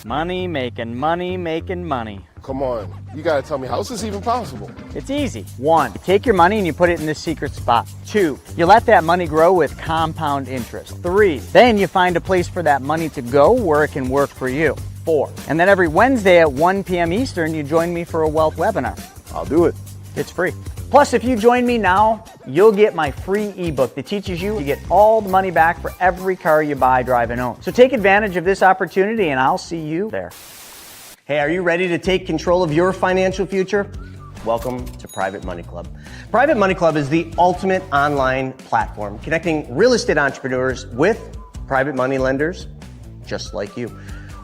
Money making money making money. Come on, you gotta tell me, how is this even possible? It's easy. 1, take your money and you put it in this secret spot. 2, you let that money grow with compound interest. 3, then you find a place for that money to go where it can work for you. 4, and then every Wednesday at 1 p.m. Eastern, you join me for a wealth webinar. I'll do it. It's free. Plus, if you join me now, you'll get my free ebook that teaches you to get all the money back for every car you buy, drive, and own. So take advantage of this opportunity and I'll see you there. Hey, are you ready to take control of your financial future? Welcome to Private Money Club. Private Money Club is the ultimate online platform connecting real estate entrepreneurs with private money lenders just like you.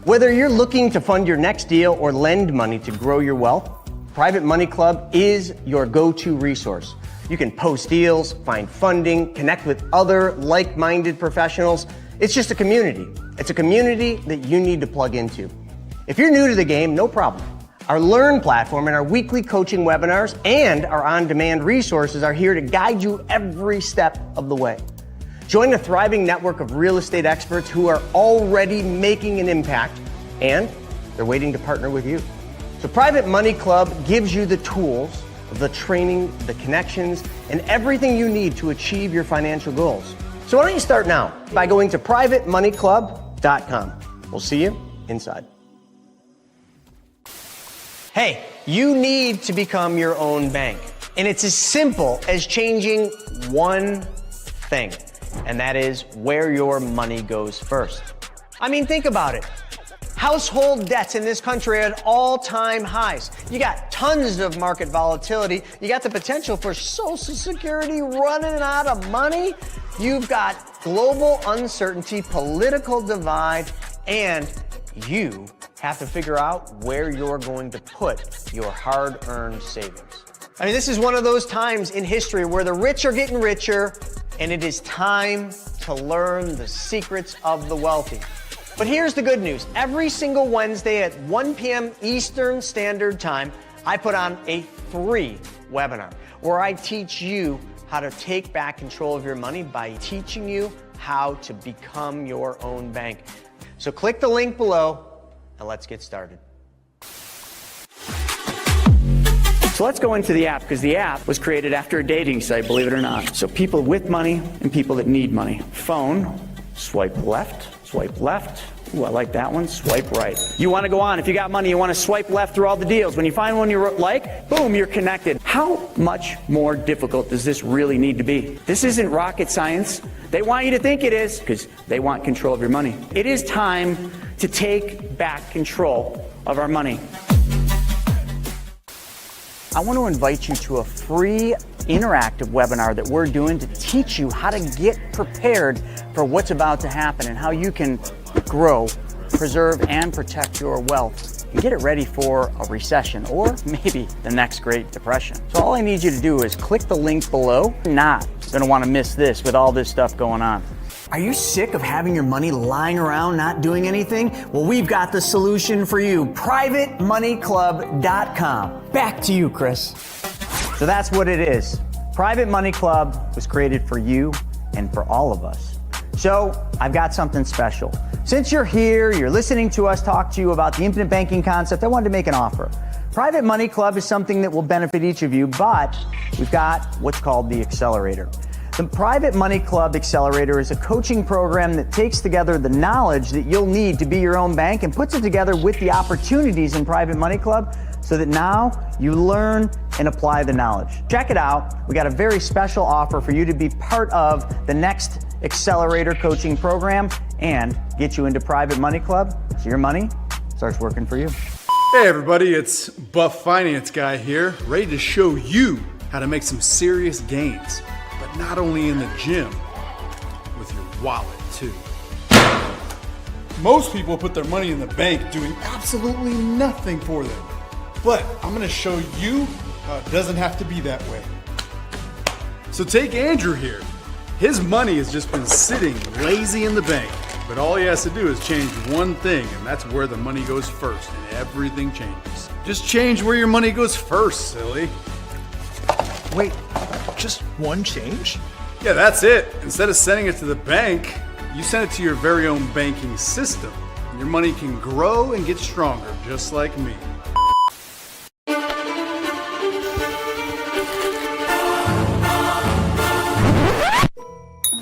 Whether you're looking to fund your next deal or lend money to grow your wealth, Private Money Club is your go-to resource. You can post deals, find funding, connect with other like-minded professionals. It's just a community. It's a community that you need to plug into. If you're new to the game, no problem. Our Learn platform and our weekly coaching webinars and our on-demand resources are here to guide you every step of the way. Join a thriving network of real estate experts who are already making an impact, and they're waiting to partner with you. So Private Money Club gives you the tools, the training, the connections, and everything you need to achieve your financial goals. So why don't you start now by going to privatemoneyclub.com. We'll see you inside. Hey, you need to become your own bank. And it's as simple as changing one thing, and that is where your money goes first. I mean, think about it. Household debts in this country are at all-time highs. You got tons of market volatility. You got the potential for Social Security running out of money. You've got global uncertainty, political divide, and you have to figure out where you're going to put your hard-earned savings. I mean, this is one of those times in history where the rich are getting richer, and it is time to learn the secrets of the wealthy. But here's the good news. Every single Wednesday at 1 p.m. Eastern Standard Time, I put on a free webinar where I teach you how to take back control of your money by teaching you how to become your own bank. So click the link below and let's get started. So let's go into the app, because the app was created after a dating site, believe it or not. So people with money and people that need money. Phone, swipe left. Swipe left. Ooh, I like that one. Swipe right. You want to go on. If you got money, you want to swipe left through all the deals. When you find one you like, boom, you're connected. How much more difficult does this really need to be? This isn't rocket science. They want you to think it is because they want control of your money. It is time to take back control of our money. I want to invite you to a free interactive webinar that we're doing to teach you how to get prepared for what's about to happen and how you can grow, preserve, and protect your wealth and get it ready for a recession or maybe the next Great Depression. So all I need you to do is click the link below. You're not going to want to miss this with all this stuff going on. Are you sick of having your money lying around not doing anything? Well, we've got the solution for you. PrivateMoneyClub.com. Back to you, Chris. So that's what it is. Private Money Club was created for you and for all of us. So I've got something special. Since you're here, you're listening to us talk to you about the infinite banking concept, I wanted to make an offer. Private Money Club is something that will benefit each of you, but we've got what's called the Accelerator. The Private Money Club Accelerator is a coaching program that takes together the knowledge that you'll need to be your own bank and puts it together with the opportunities in Private Money Club so that now you learn and apply the knowledge. Check it out. We got a very special offer for you to be part of the next Accelerator coaching program and get you into Private Money Club so your money starts working for you. Hey everybody, it's Buff Finance Guy here, ready to show you how to make some serious gains. But not only in the gym, with your wallet too. Most people put their money in the bank doing absolutely nothing for them. But I'm gonna show you how it doesn't have to be that way. So take Andrew here. His money has just been sitting lazy in the bank. But all he has to do is change one thing, and that's where the money goes first, and everything changes. Just change where your money goes first, silly. Wait, just one change? Yeah, that's it. Instead of sending it to the bank, you send it to your very own banking system. Your money can grow and get stronger, just like me.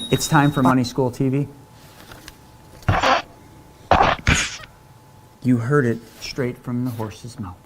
It's time for Money School TV. You heard it straight from the horse's mouth.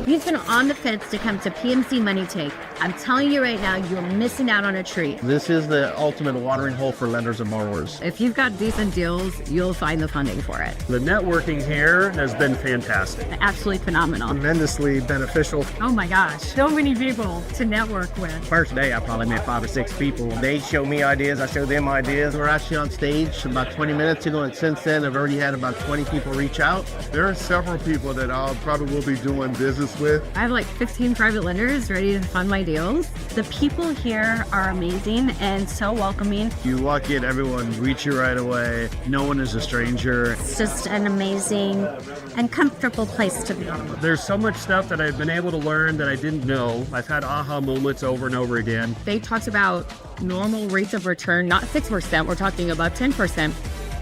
He's been on the fence to come to PMC Money Take. I'm telling you right now, you're missing out on a treat. This is the ultimate watering hole for lenders and borrowers. If you've got decent deals, you'll find the funding for it. The networking here has been fantastic. Absolutely phenomenal. Tremendously beneficial. Oh my gosh, so many people to network with. First day, I probably met 5 or 6 people. They show me ideas, I show them ideas. We're actually on stage about 20 minutes ago, and since then, I've already had about 20 people reach out. There are several people that I probably will be doing business with. I have like 15 private lenders ready to fund my deals. The people here are amazing and so welcoming. You walk in, everyone greets you right away. No one is a stranger. It's just an amazing and comfortable place to be. There's so much stuff that I've been able to learn that I didn't know. I've had aha moments over and over again. They talked about normal rates of return, not 6%, we're talking about 10%,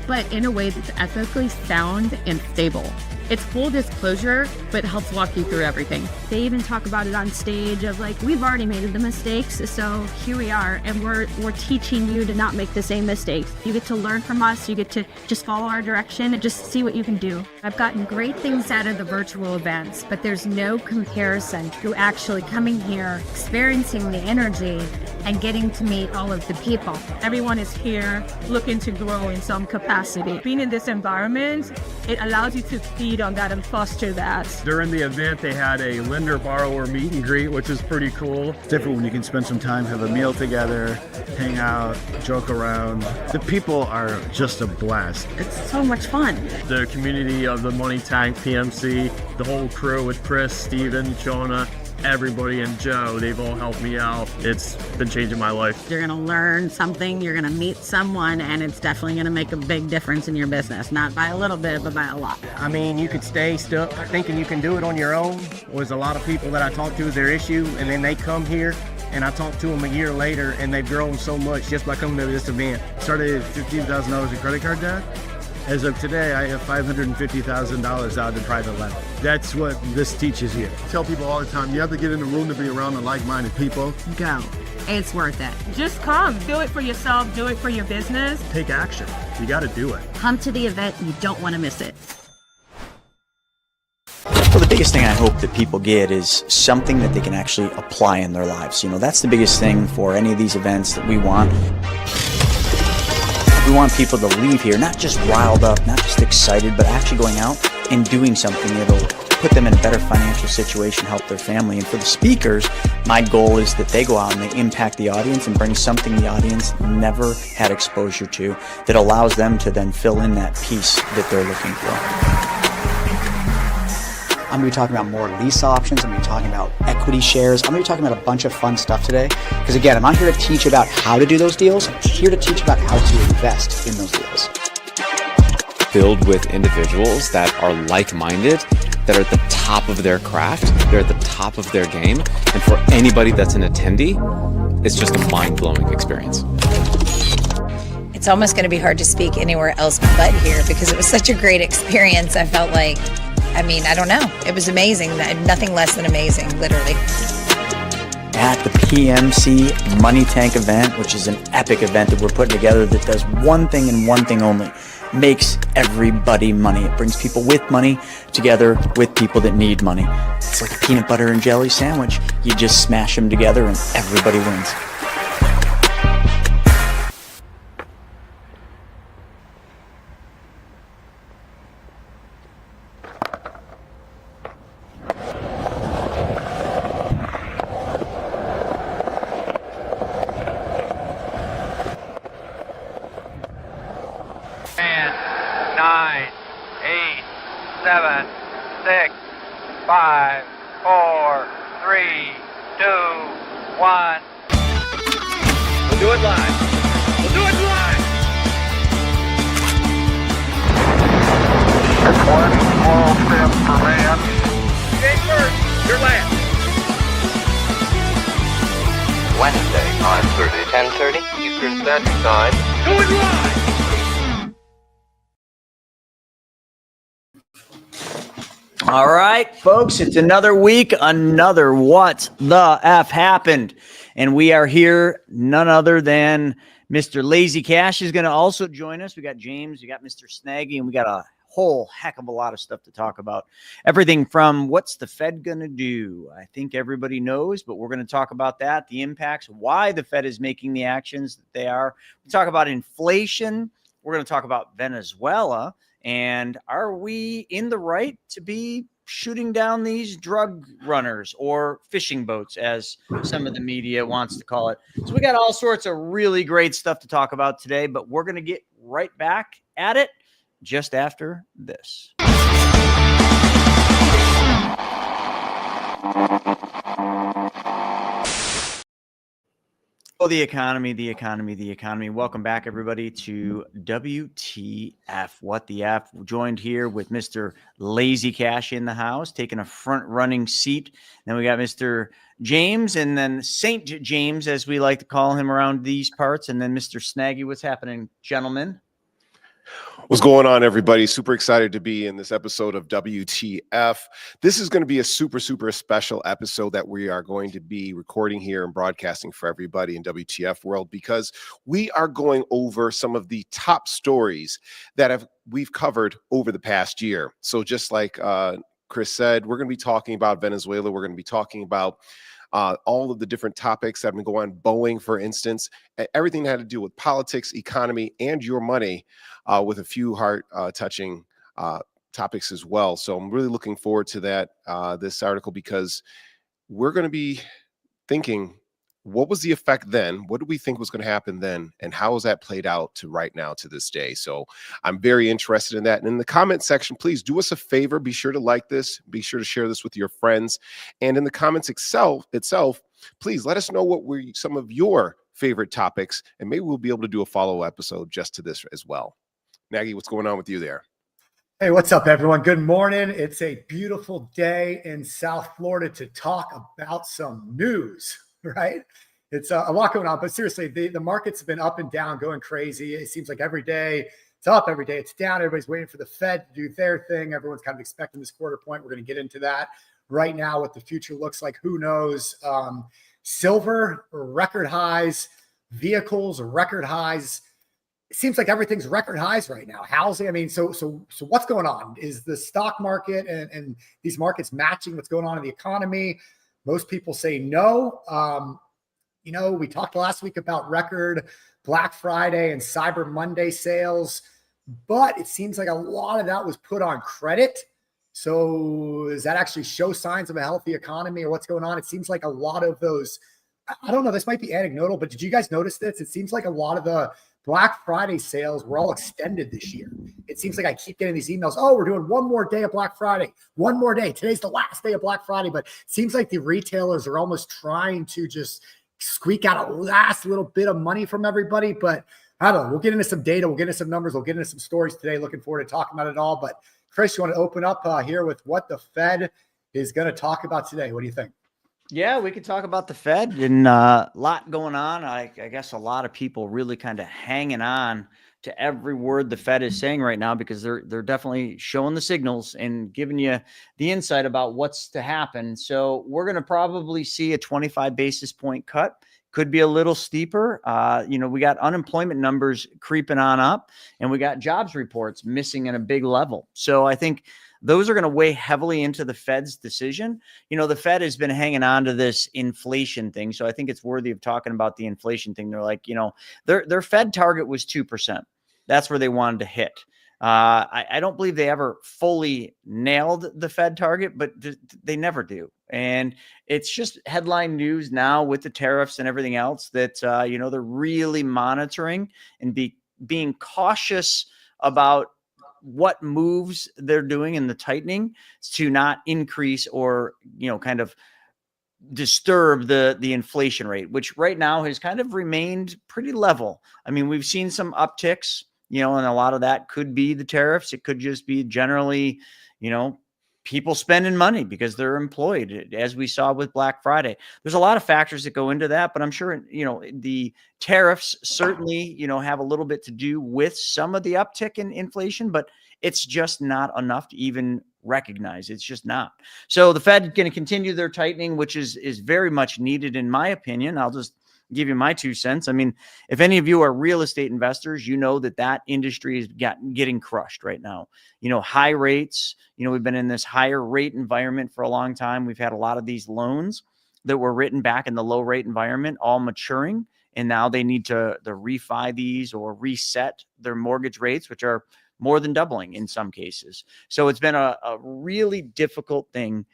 but in a way that's ethically sound and stable. It's full disclosure, but helps walk you through everything. They even talk about it on stage of like, we've already made the mistakes, so here we are, and we're teaching you to not make the same mistakes. You get to learn from us, you get to just follow our direction and just see what you can do. I've gotten great things out of the virtual events, but there's no comparison to actually coming here, experiencing the energy, and getting to meet all of the people. Everyone is here looking to grow in some capacity. Being in this environment, it allows you to feed on that and foster that. During the event, they had a lender-borrower meet and greet, which is pretty cool. It's different when you can spend some time, have a meal together, hang out, joke around. The people are just a blast. It's so much fun. The community of the Money Tank PMC, the whole crew with Chris, Steven, Jonah, everybody, and Joe, they've all helped me out. It's been changing my life. You're gonna learn something, you're gonna meet someone, and it's definitely gonna make a big difference in your business. Not by a little bit, but by a lot. I mean, you could stay stuck thinking you can do it on your own. There's a lot of people that I talk to, their issue, and then they come here, and I talk to them a year later, and they've grown so much just by coming to this event. Started at $15,000 in credit card debt. As of today, I have $550,000 out in private lending. That's what this teaches you. I tell people all the time, you have to get in the room to be around the like-minded people. Go. It's worth it. Just come. Do it for yourself. Do it for your business. Take action. You got to do it. Come to the event. You don't want to miss it. Well, the biggest thing I hope that people get is something that they can actually apply in their lives. You know, that's the biggest thing for any of these events that we want. We want people to leave here not just riled up, not just excited, but actually going out and doing something that'll put them in a better financial situation, help their family. And for the speakers, my goal is that they go out and they impact the audience and bring something the audience never had exposure to that allows them to then fill in that piece that they're looking for. I'm going to be talking about more lease options. I'm going to be talking about equity shares. I'm going to be talking about a bunch of fun stuff today. Because again, I'm not here to teach about how to do those deals. I'm here to teach about how to invest in those deals. Filled with individuals that are like-minded, that are at the top of their craft, they're at the top of their game. And for anybody that's an attendee, it's just a mind-blowing experience. It's almost going to be hard to speak anywhere else but here because it was such a great experience. I felt like, I don't know. It was amazing. Nothing less than amazing, literally. At the PMC Money Tank event, which is an epic event that we're putting together that does one thing and one thing only, makes everybody money. It brings people with money together with people that need money. It's like a peanut butter and jelly sandwich. You just smash them together and everybody wins. Wednesday, 9:30, 10:30 Eastern Standard Time. Going live! All right, folks, it's another week, another What the F happened. And we are here, none other than Mr. Lazy Cash is going to also join us. We got James, we got Mr. Snaggy, and we got a whole heck of a lot of stuff to talk about. Everything from what's the Fed going to do? I think everybody knows, but we're going to talk about that, the impacts, why the Fed is making the actions that they are. We talk about inflation. We're going to talk about Venezuela. And are we in the right to be shooting down these drug runners or fishing boats, as some of the media wants to call it? So we got all sorts of really great stuff to talk about today, but we're going to get right back at it just after this. Oh, the economy. Welcome back, everybody, to WTF. What the F? Joined here with Mr. Lazy Cash in the house, taking a front-running seat. Then we got Mr. James, and then St. James, as we like to call him around these parts, and then Mr. Snaggy. What's happening, gentlemen? What's going on, everybody? Super excited to be in this episode of WTF. This is going to be a super special episode that we are going to be recording here and broadcasting for everybody in WTF world, because we are going over some of the top stories that we've covered over the past year. So just like Chris said, we're going to be talking about Venezuela. We're going to be talking about all of the different topics that have been going on. Boeing, for instance, everything that had to do with politics, economy, and your money, with a few heart-touching topics as well. So I'm really looking forward to that, this article, because we're going to be thinking, what was the effect then? What do we think was going to happen then? And how has that played out to right now, to this day? So I'm very interested in that. And in the comment section, please do us a favor. Be sure to like this. Be sure to share this with your friends. And in the comments itself, please let us know what were some of your favorite topics. And maybe we'll be able to do a follow-up episode just to this as well. Nagy, what's going on with you there? Hey, what's up, everyone? Good morning. It's a beautiful day in South Florida to talk about some news, right? It's a lot going on, but seriously, the market's been up and down, going crazy. It seems like every day it's up, every day it's down. Everybody's waiting for the Fed to do their thing. Everyone's kind of expecting this quarter point. We're going to get into that right now. What the future looks like, who knows? Silver, record highs. Vehicles, record highs. It seems like everything's record highs right now. Housing, I mean, so what's going on? Is the stock market and these markets matching what's going on in the economy? Most people say no. We talked last week about record Black Friday and Cyber Monday sales, but it seems like a lot of that was put on credit. So does that actually show signs of a healthy economy, or what's going on? It seems like a lot of those, I don't know, this might be anecdotal, but did you guys notice this? It seems like a lot of the Black Friday sales were all extended this year. It seems like I keep getting these emails. Oh, we're doing one more day of Black Friday. One more day. Today's the last day of Black Friday. But it seems like the retailers are almost trying to just squeak out a last little bit of money from everybody. But I don't know. We'll get into some data. We'll get into some numbers. We'll get into some stories today. Looking forward to talking about it all. But Chris, you want to open up here with what the Fed is going to talk about today? What do you think? Yeah, we could talk about the Fed, and a lot going on. I guess a lot of people really kind of hanging on to every word the Fed is saying right now, because they're definitely showing the signals and giving you the insight about what's to happen. So we're going to probably see a 25 basis point cut. Could be a little steeper. We got unemployment numbers creeping on up, and we got jobs reports missing at a big level. So I think those are going to weigh heavily into the Fed's decision. The Fed has been hanging on to this inflation thing. So I think it's worthy of talking about the inflation thing. They're like, their Fed target was 2%. That's where they wanted to hit. I don't believe they ever fully nailed the Fed target, but they never do. And it's just headline news now with the tariffs and everything else that, they're really monitoring and being cautious about what moves they're doing in the tightening to not increase or, kind of disturb the inflation rate, which right now has kind of remained pretty level. I mean, we've seen some upticks, and a lot of that could be the tariffs. It could just be generally, people spending money because they're employed, as we saw with Black Friday. There's a lot of factors that go into that, but I'm sure, the tariffs certainly, have a little bit to do with some of the uptick in inflation, but it's just not enough to even recognize. It's just not. So the Fed is going to continue their tightening, which is very much needed, in my opinion. I'll just give you my 2 cents. I mean, if any of you are real estate investors, you know that industry is getting crushed right now. High rates, we've been in this higher rate environment for a long time. We've had a lot of these loans that were written back in the low rate environment all maturing. And now they need to refi these or reset their mortgage rates, which are more than doubling in some cases. So it's been a really difficult thing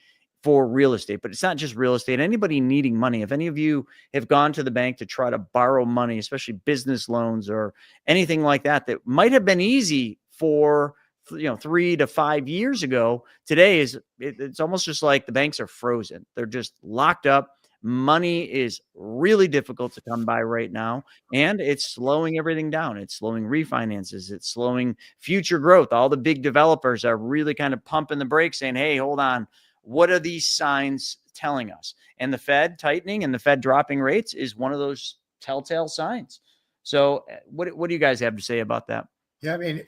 for real estate, but it's not just real estate. Anybody needing money, if any of you have gone to the bank to try to borrow money, especially business loans or anything like that, that might have been easy for 3 to 5 years ago, today it's almost just like the banks are frozen. They're just locked up. Money is really difficult to come by right now, and it's slowing everything down. It's slowing refinances. It's slowing future growth. All the big developers are really kind of pumping the brakes, saying, hey, hold on. What are these signs telling us? And the Fed tightening and the Fed dropping rates is one of those telltale signs. So what do you guys have to say about that? Yeah, I mean,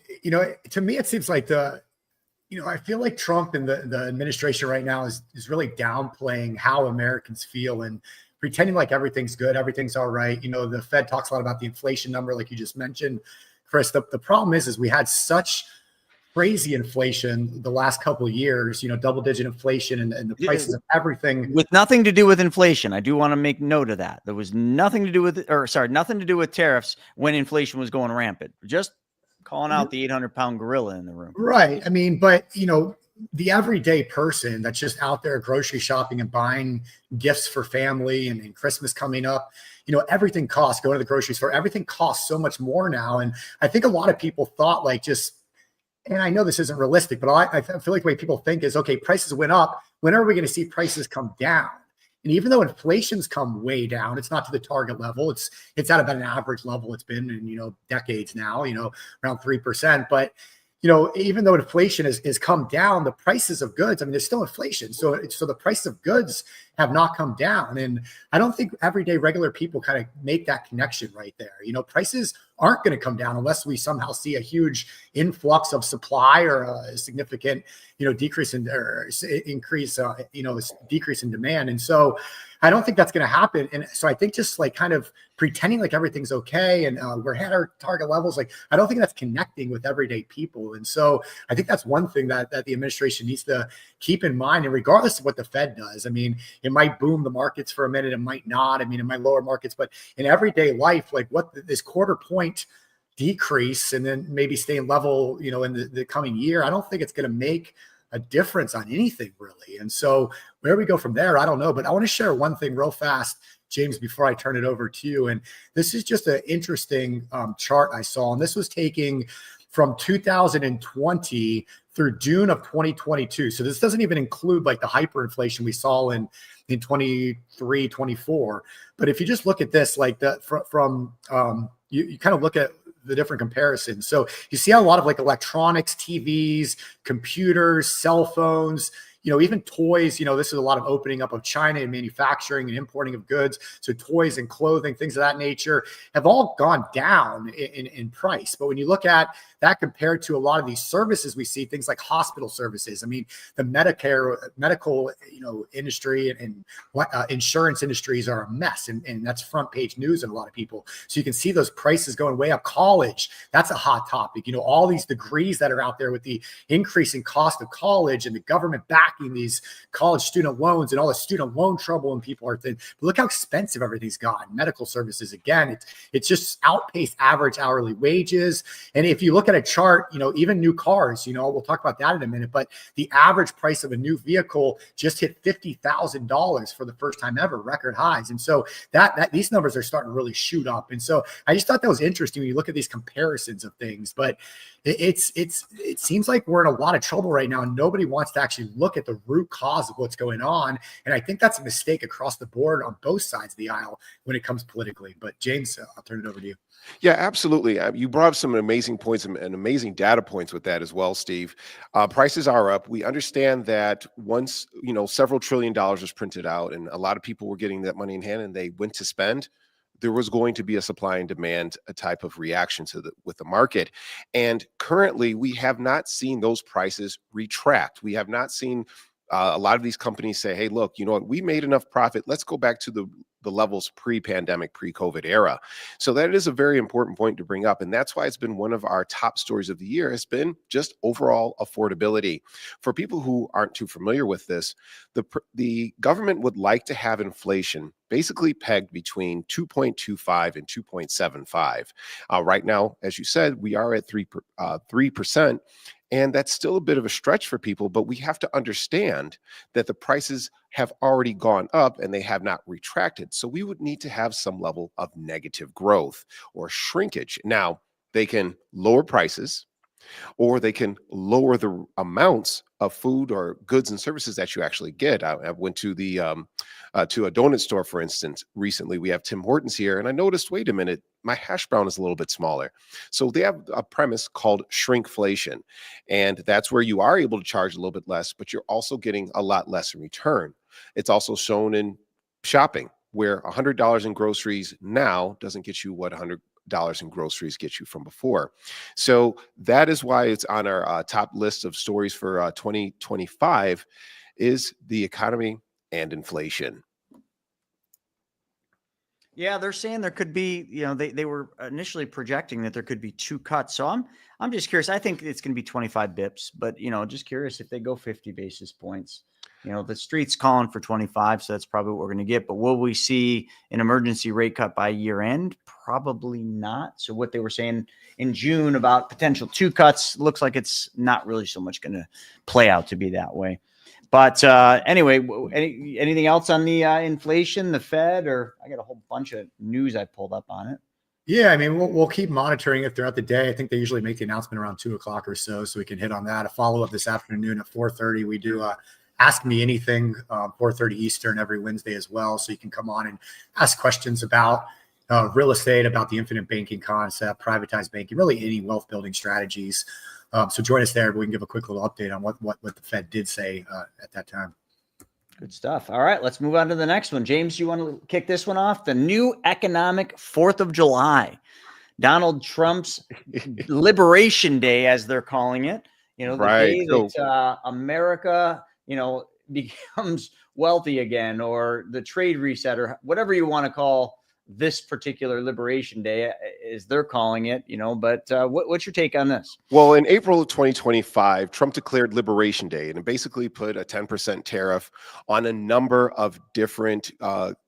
to me, it seems like I feel like Trump and the administration right now is really downplaying how Americans feel and pretending like everything's good, everything's all right. The Fed talks a lot about the inflation number, like you just mentioned, Chris. The problem is we had such crazy inflation the last couple of years, double-digit inflation and the prices of everything. With nothing to do with inflation. I do want to make note of that. There was nothing to do with tariffs when inflation was going rampant. Just calling out the 800-pound gorilla in the room. Right. I mean, but, the everyday person that's just out there grocery shopping and buying gifts for family and Christmas coming up, everything costs, going to the grocery store, everything costs so much more now. And I think a lot of people thought and I know this isn't realistic, but I feel like the way people think is, okay, prices went up. When are we going to see prices come down? And even though inflation's come way down, it's not to the target level. It's at about an average level. It's been in, decades now, around 3%. But, even though inflation has come down, the prices of goods, I mean, there's still inflation. So the price of goods have not come down. And I don't think everyday regular people kind of make that connection right there. Prices aren't going to come down unless we somehow see a huge influx of supply or a significant, decrease in decrease in demand. And so I don't think that's going to happen. And so I think just like kind of pretending like everything's okay and we're at our target levels, I don't think that's connecting with everyday people. And so I think that's one thing that the administration needs to keep in mind. And regardless of what the Fed does, I mean, it might boom the markets for a minute, it might not. I mean, it might lower markets, but in everyday life, like this quarter point decrease and then maybe staying level, in the coming year, I don't think it's going to make a difference on anything really. And so where we go from there, I don't know, but I want to share one thing real fast, James, before I turn it over to you. And this is just an interesting chart I saw, and this was taking from 2020 through June of 2022. So this doesn't even include like the hyperinflation we saw in 23, 24. But if you just look at this, like you kind of look at the different comparisons. So you see a lot of like electronics, TVs, computers, cell phones, even toys, this is a lot of opening up of China and manufacturing and importing of goods. So toys and clothing, things of that nature have all gone down in price. But when you look at that compared to a lot of these services we see, things like hospital services, I mean, the medical, industry and insurance industries are a mess. And that's front page news in a lot of people. So you can see those prices going way up. College, that's a hot topic. All these degrees that are out there with the increasing cost of college and the government backing these college student loans and all the student loan trouble and people are thin. But look how expensive everything's gotten. Medical services, again, it's just outpaced average hourly wages. And if you look at a chart, even new cars, we'll talk about that in a minute, but the average price of a new vehicle just hit $50,000 for the first time ever, record highs. And so that these numbers are starting to really shoot up. And so I just thought that was interesting when you look at these comparisons of things, but it seems like we're in a lot of trouble right now and nobody wants to actually look at the root cause of what's going on. And I think that's a mistake across the board on both sides of the aisle when it comes politically. But James, I'll turn it over to you. Yeah, absolutely. You brought up some amazing points and amazing data points with that as well, Steve. Prices are up. We understand that once, several $1 trillion was printed out and a lot of people were getting that money in hand and they went to spend, there was going to be a supply and demand a type of reaction with the market. And currently, we have not seen those prices retract. We have not seen a lot of these companies say, hey, look, you know what, we made enough profit. Let's go back to the levels pre-pandemic, pre-COVID era. So that is a very important point to bring up. And that's why it's been one of our top stories of the year, has been just overall affordability. For people who aren't too familiar with this, the government would like to have inflation basically pegged between 2.25 and 2.75. Right now, as you said, we are at 3%. And that's still a bit of a stretch for people, but we have to understand that the prices have already gone up and they have not retracted. So we would need to have some level of negative growth or shrinkage. Now, they can lower prices, or they can lower the amounts of food or goods and services that you actually get. I went to to a donut store, for instance, recently. We have Tim Hortons here, and I noticed, wait a minute, my hash brown is a little bit smaller. So they have a premise called shrinkflation, and that's where you are able to charge a little bit less, but you're also getting a lot less in return. It's also shown in shopping, where $100 in groceries now doesn't get you what $100 in groceries get you from before. So that is why it's on our top list of stories for 2025 is the economy and inflation. Yeah, they're saying there could be, they were initially projecting that there could be 2 cuts. So I'm just curious. I think it's going to be 25 bips, but just curious if they go 50 basis points. The street's calling for 25, so that's probably what we're going to get. But will we see an emergency rate cut by year end? Probably not. So what they were saying in June about potential 2 cuts looks like it's not really so much going to play out to be that way. But anyway, anything else on the inflation, the Fed, or I got a whole bunch of news I pulled up on it. Yeah, I mean, we'll keep monitoring it throughout the day. I think they usually make the announcement around 2:00 or so we can hit on that. A follow-up this afternoon at 4:30. We do Ask Me Anything, 4:30 Eastern every Wednesday as well. So you can come on and ask questions about real estate, about the infinite banking concept, privatized banking, really any wealth building strategies. So join us there. We can give a quick little update on what the Fed did say at that time. Good stuff. All right, let's move on to the next one. James, you want to kick this one off? The new economic 4th of July. Donald Trump's Liberation Day, as they're calling it. The day that America, becomes wealthy again, or the trade reset, or whatever you want to call this particular Liberation Day, as they're calling it, but what's your take on this? Well, in April of 2025, Trump declared Liberation Day, and it basically put a 10% tariff on a number of different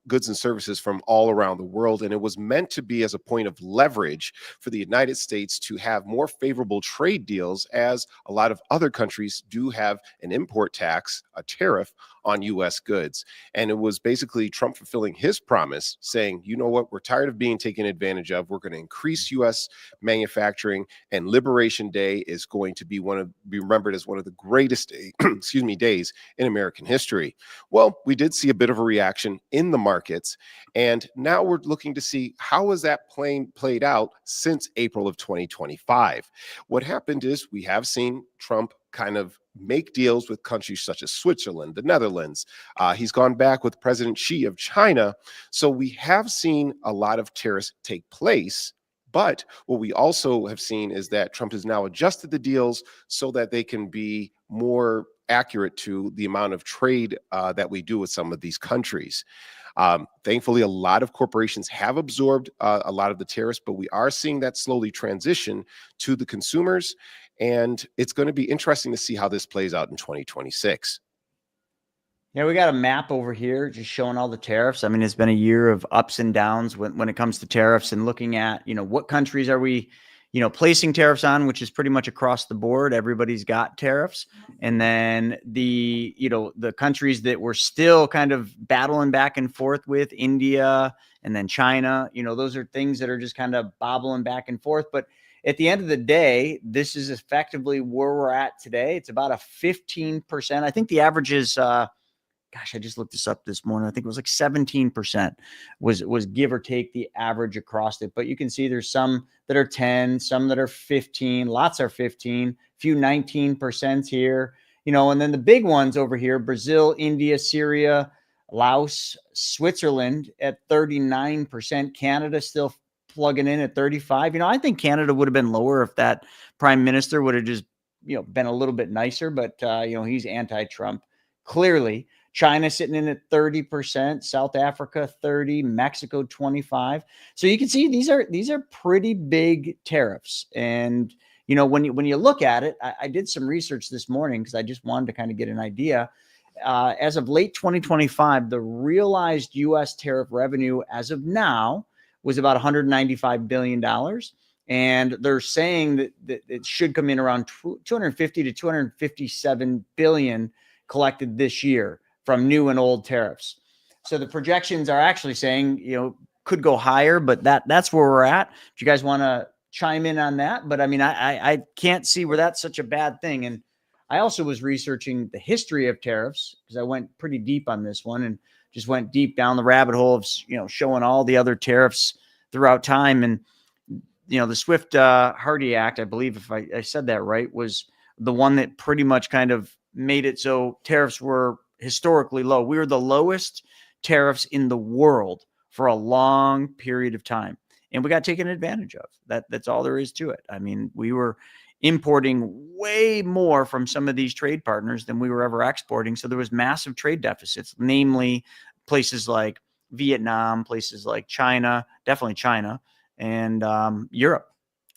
goods and services from all around the world. And it was meant to be as a point of leverage for the United States to have more favorable trade deals, as a lot of other countries do have an import tax, a tariff on U.S. goods. And it was basically Trump fulfilling his promise, saying, you know what, we're tired of being taken advantage of. We're going to increase U.S. manufacturing, and Liberation Day is going to be remembered as one of the greatest days in American history. Well, we did see a bit of a reaction in the markets, and now we're looking to see how has that played out since April of 2025. What happened is we have seen Trump kind of make deals with countries such as Switzerland, the Netherlands. He's gone back with President Xi of China. So we have seen a lot of tariffs take place. But what we also have seen is that Trump has now adjusted the deals so that they can be more accurate to the amount of trade that we do with some of these countries. Thankfully, a lot of corporations have absorbed a lot of the tariffs, but we are seeing that slowly transition to the consumers. And it's going to be interesting to see how this plays out in 2026. Yeah, we got a map over here just showing all the tariffs. I mean, it's been a year of ups and downs when it comes to tariffs, and looking at, what countries are we, placing tariffs on, which is pretty much across the board. Everybody's got tariffs. And then the countries that we're still kind of battling back and forth with, India and then China, those are things that are just kind of bobbling back and forth. But at the end of the day, this is effectively where we're at today. It's about a 15%. I think the average is, I just looked this up this morning. I think it was like 17% was give or take the average across it. But you can see there's some that are 10, some that are 15, lots are 15, few 19% here, and then the big ones over here, Brazil, India, Syria, Laos, Switzerland at 39%, Canada still plugging in at 35. I think Canada would have been lower if that prime minister would have just, been a little bit nicer, but he's anti-Trump clearly. China sitting in at 30%, South Africa 30, Mexico 25. So you can see these are pretty big tariffs. And when you look at it, I did some research this morning because I just wanted to kind of get an idea. As of late 2025, the realized U.S. tariff revenue as of now was about $195 billion. And they're saying that it should come in around 250 to 257 billion collected this year from new and old tariffs. So the projections are actually saying, could go higher, but that's where we're at. If you guys want to chime in on that, but I mean, I can't see where that's such a bad thing. And I also was researching the history of tariffs because I went pretty deep on this one and just went deep down the rabbit hole of, showing all the other tariffs throughout time. And, the Swift-Hardy Act, I believe, if I said that right, was the one that pretty much kind of made it so tariffs were historically low. We were the lowest tariffs in the world for a long period of time. And we got taken advantage of. That's all there is to it. I mean, we were importing way more from some of these trade partners than we were ever exporting. So there was massive trade deficits, namely places like Vietnam, places like China, definitely China, and Europe.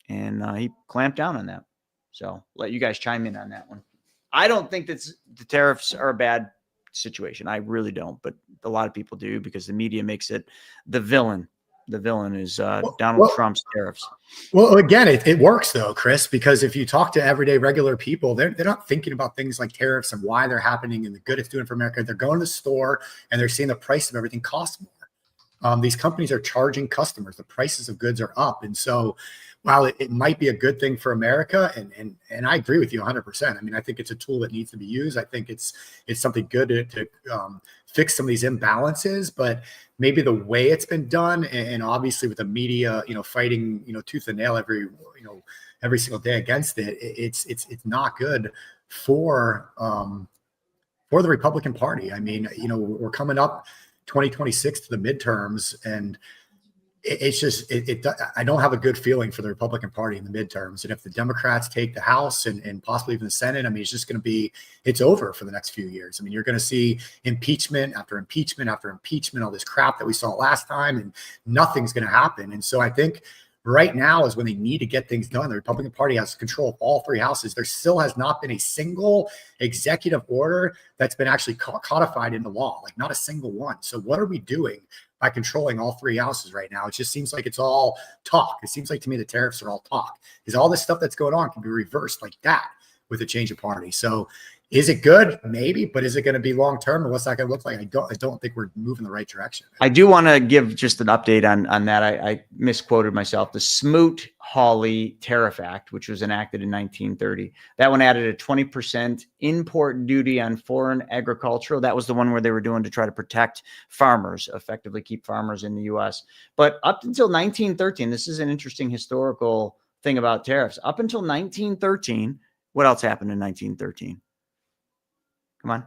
And he clamped down on that. So let you guys chime in on that one. I don't think that the tariffs are a bad situation. I really don't, but a lot of people do because the media makes it the villain. The villain is Donald Trump's tariffs. Well, again, it works though, Chris, because if you talk to everyday regular people, they're not thinking about things like tariffs and why they're happening and the good it's doing for America. They're going to the store and they're seeing the price of everything cost more. These companies are charging customers. The prices of goods are up. And so while it might be a good thing for America, and I agree with you 100%. I mean, I think it's a tool that needs to be used. I think it's something good to fix some of these imbalances, but maybe the way it's been done, and obviously with the media, fighting, tooth and nail every single day against it, it's not good for the Republican Party. I mean, we're coming up 2026 to the midterms, and it's just I don't have a good feeling for the Republican Party in the midterms. And if the Democrats take the House and possibly even the Senate, I mean, it's just going to be, it's over for the next few years. I mean, you're going to see impeachment after impeachment after impeachment, all this crap that we saw last time, and nothing's going to happen. And so I think right now is when they need to get things done. The Republican Party has control of all three houses. There still has not been a single executive order that's been actually codified into law, like not a single one. So what are we doing by controlling all three houses right now? It just seems like it's all talk. It seems like to me the tariffs are all talk, because all this stuff that's going on can be reversed like that with a change of party. So is it good? Maybe, but is it going to be long-term, and what's that going to look like? I don't think we're moving the right direction. I do want to give just an update on that. I misquoted myself. The Smoot-Hawley Tariff Act, which was enacted in 1930, that one added a 20% import duty on foreign agricultural. That was the one where they were doing to try to protect farmers, effectively keep farmers in the U.S. But up until 1913, this is an interesting historical thing about tariffs. Up until 1913, what else happened in 1913? Come on.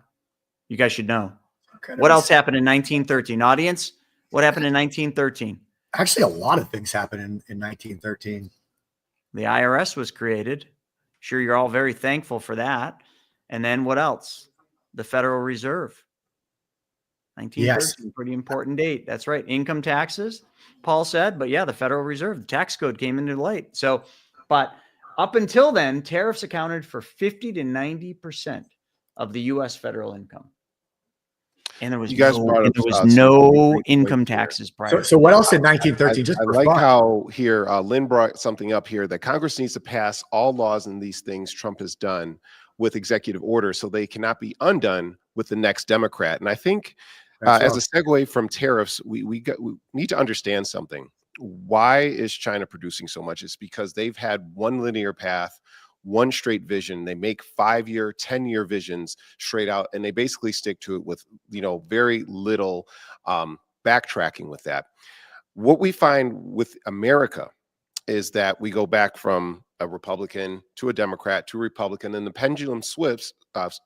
You guys should know. Okay, what else happened in 1913? Audience, what happened in 1913? Actually, a lot of things happened in 1913. The IRS was created. Sure, you're all very thankful for that. And then what else? The Federal Reserve. 1913, yes. Pretty important date. That's right. Income taxes, Paul said. But yeah, the Federal Reserve, the tax code came into light. So, but up until then, tariffs accounted for 50 to 90% of the U.S. federal income. And there was no income taxes prior. So what else in 1913? I like how here Lynn brought something up here that Congress needs to pass all laws and these things Trump has done with executive order so they cannot be undone with the next Democrat. And I think as a segue from tariffs, we need to understand something. Why is China producing so much? It's because they've had one linear path, one straight vision. They make 5-year, 10-year visions straight out, and they basically stick to it with, very little backtracking with that. What we find with America is that we go back from a Republican to a Democrat to a Republican, and the pendulum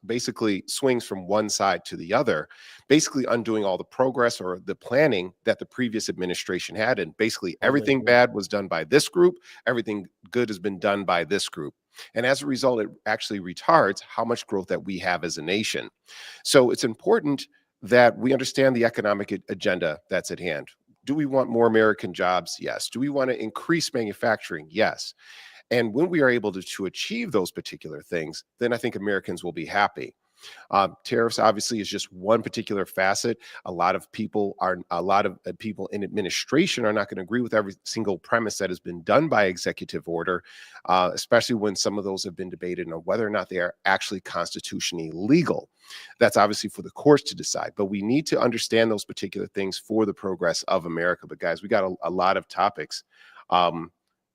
basically swings from one side to the other, basically undoing all the progress or the planning that the previous administration had. And basically everything bad was done by this group, everything good has been done by this group. And as a result, it actually retards how much growth that we have as a nation. So it's important that we understand the economic agenda that's at hand. Do we want more American jobs? Yes. Do we want to increase manufacturing? Yes. And when we are able to achieve those particular things, then I think Americans will be happy. Tariffs obviously is just one particular facet. A lot of people in administration are not going to agree with every single premise that has been done by executive order, especially when some of those have been debated on whether or not they are actually constitutionally legal. That's obviously for the courts to decide, but we need to understand those particular things for the progress of America. But guys, we got a lot of topics.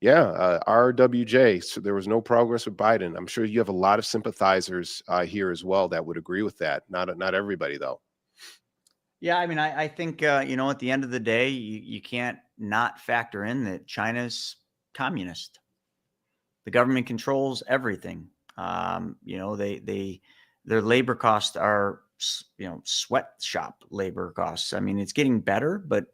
RWJ. So there was no progress with Biden. I'm sure you have a lot of sympathizers here as well that would agree with that. Not everybody, though. Yeah, I mean, I think, at the end of the day, you can't not factor in that China's communist. The government controls everything. Their labor costs are, sweatshop labor costs. I mean, it's getting better, but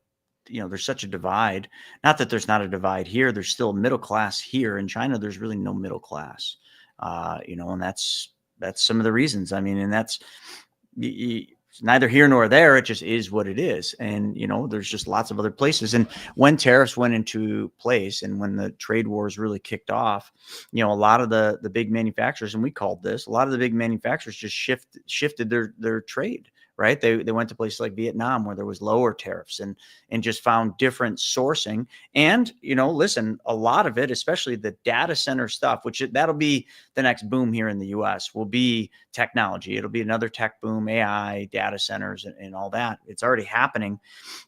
there's such a divide. Not that there's not a divide here. There's still a middle class here. In China, there's really no middle class, and that's some of the reasons. I mean, and that's it's neither here nor there. It just is what it is. And, there's just lots of other places. And when tariffs went into place and when the trade wars really kicked off, a lot of the big manufacturers, and we called this, a lot of the big manufacturers just shifted their trade. Right. They went to places like Vietnam where there was lower tariffs and just found different sourcing. And, listen, a lot of it, especially the data center stuff, which that'll be the next boom here in the US, will be technology. It'll be another tech boom, AI, data centers and all that. It's already happening.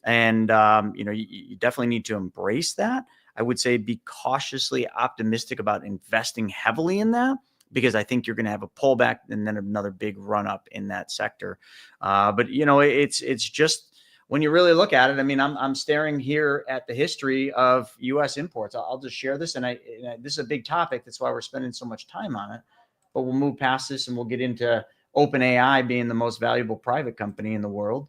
And, you definitely need to embrace that. I would say be cautiously optimistic about investing heavily in that, because I think you're going to have a pullback and then another big run up in that sector. But it's just when you really look at it. I mean, I'm staring here at the history of U.S. imports. I'll just share this, and this is a big topic. That's why we're spending so much time on it. But we'll move past this and we'll get into OpenAI being the most valuable private company in the world.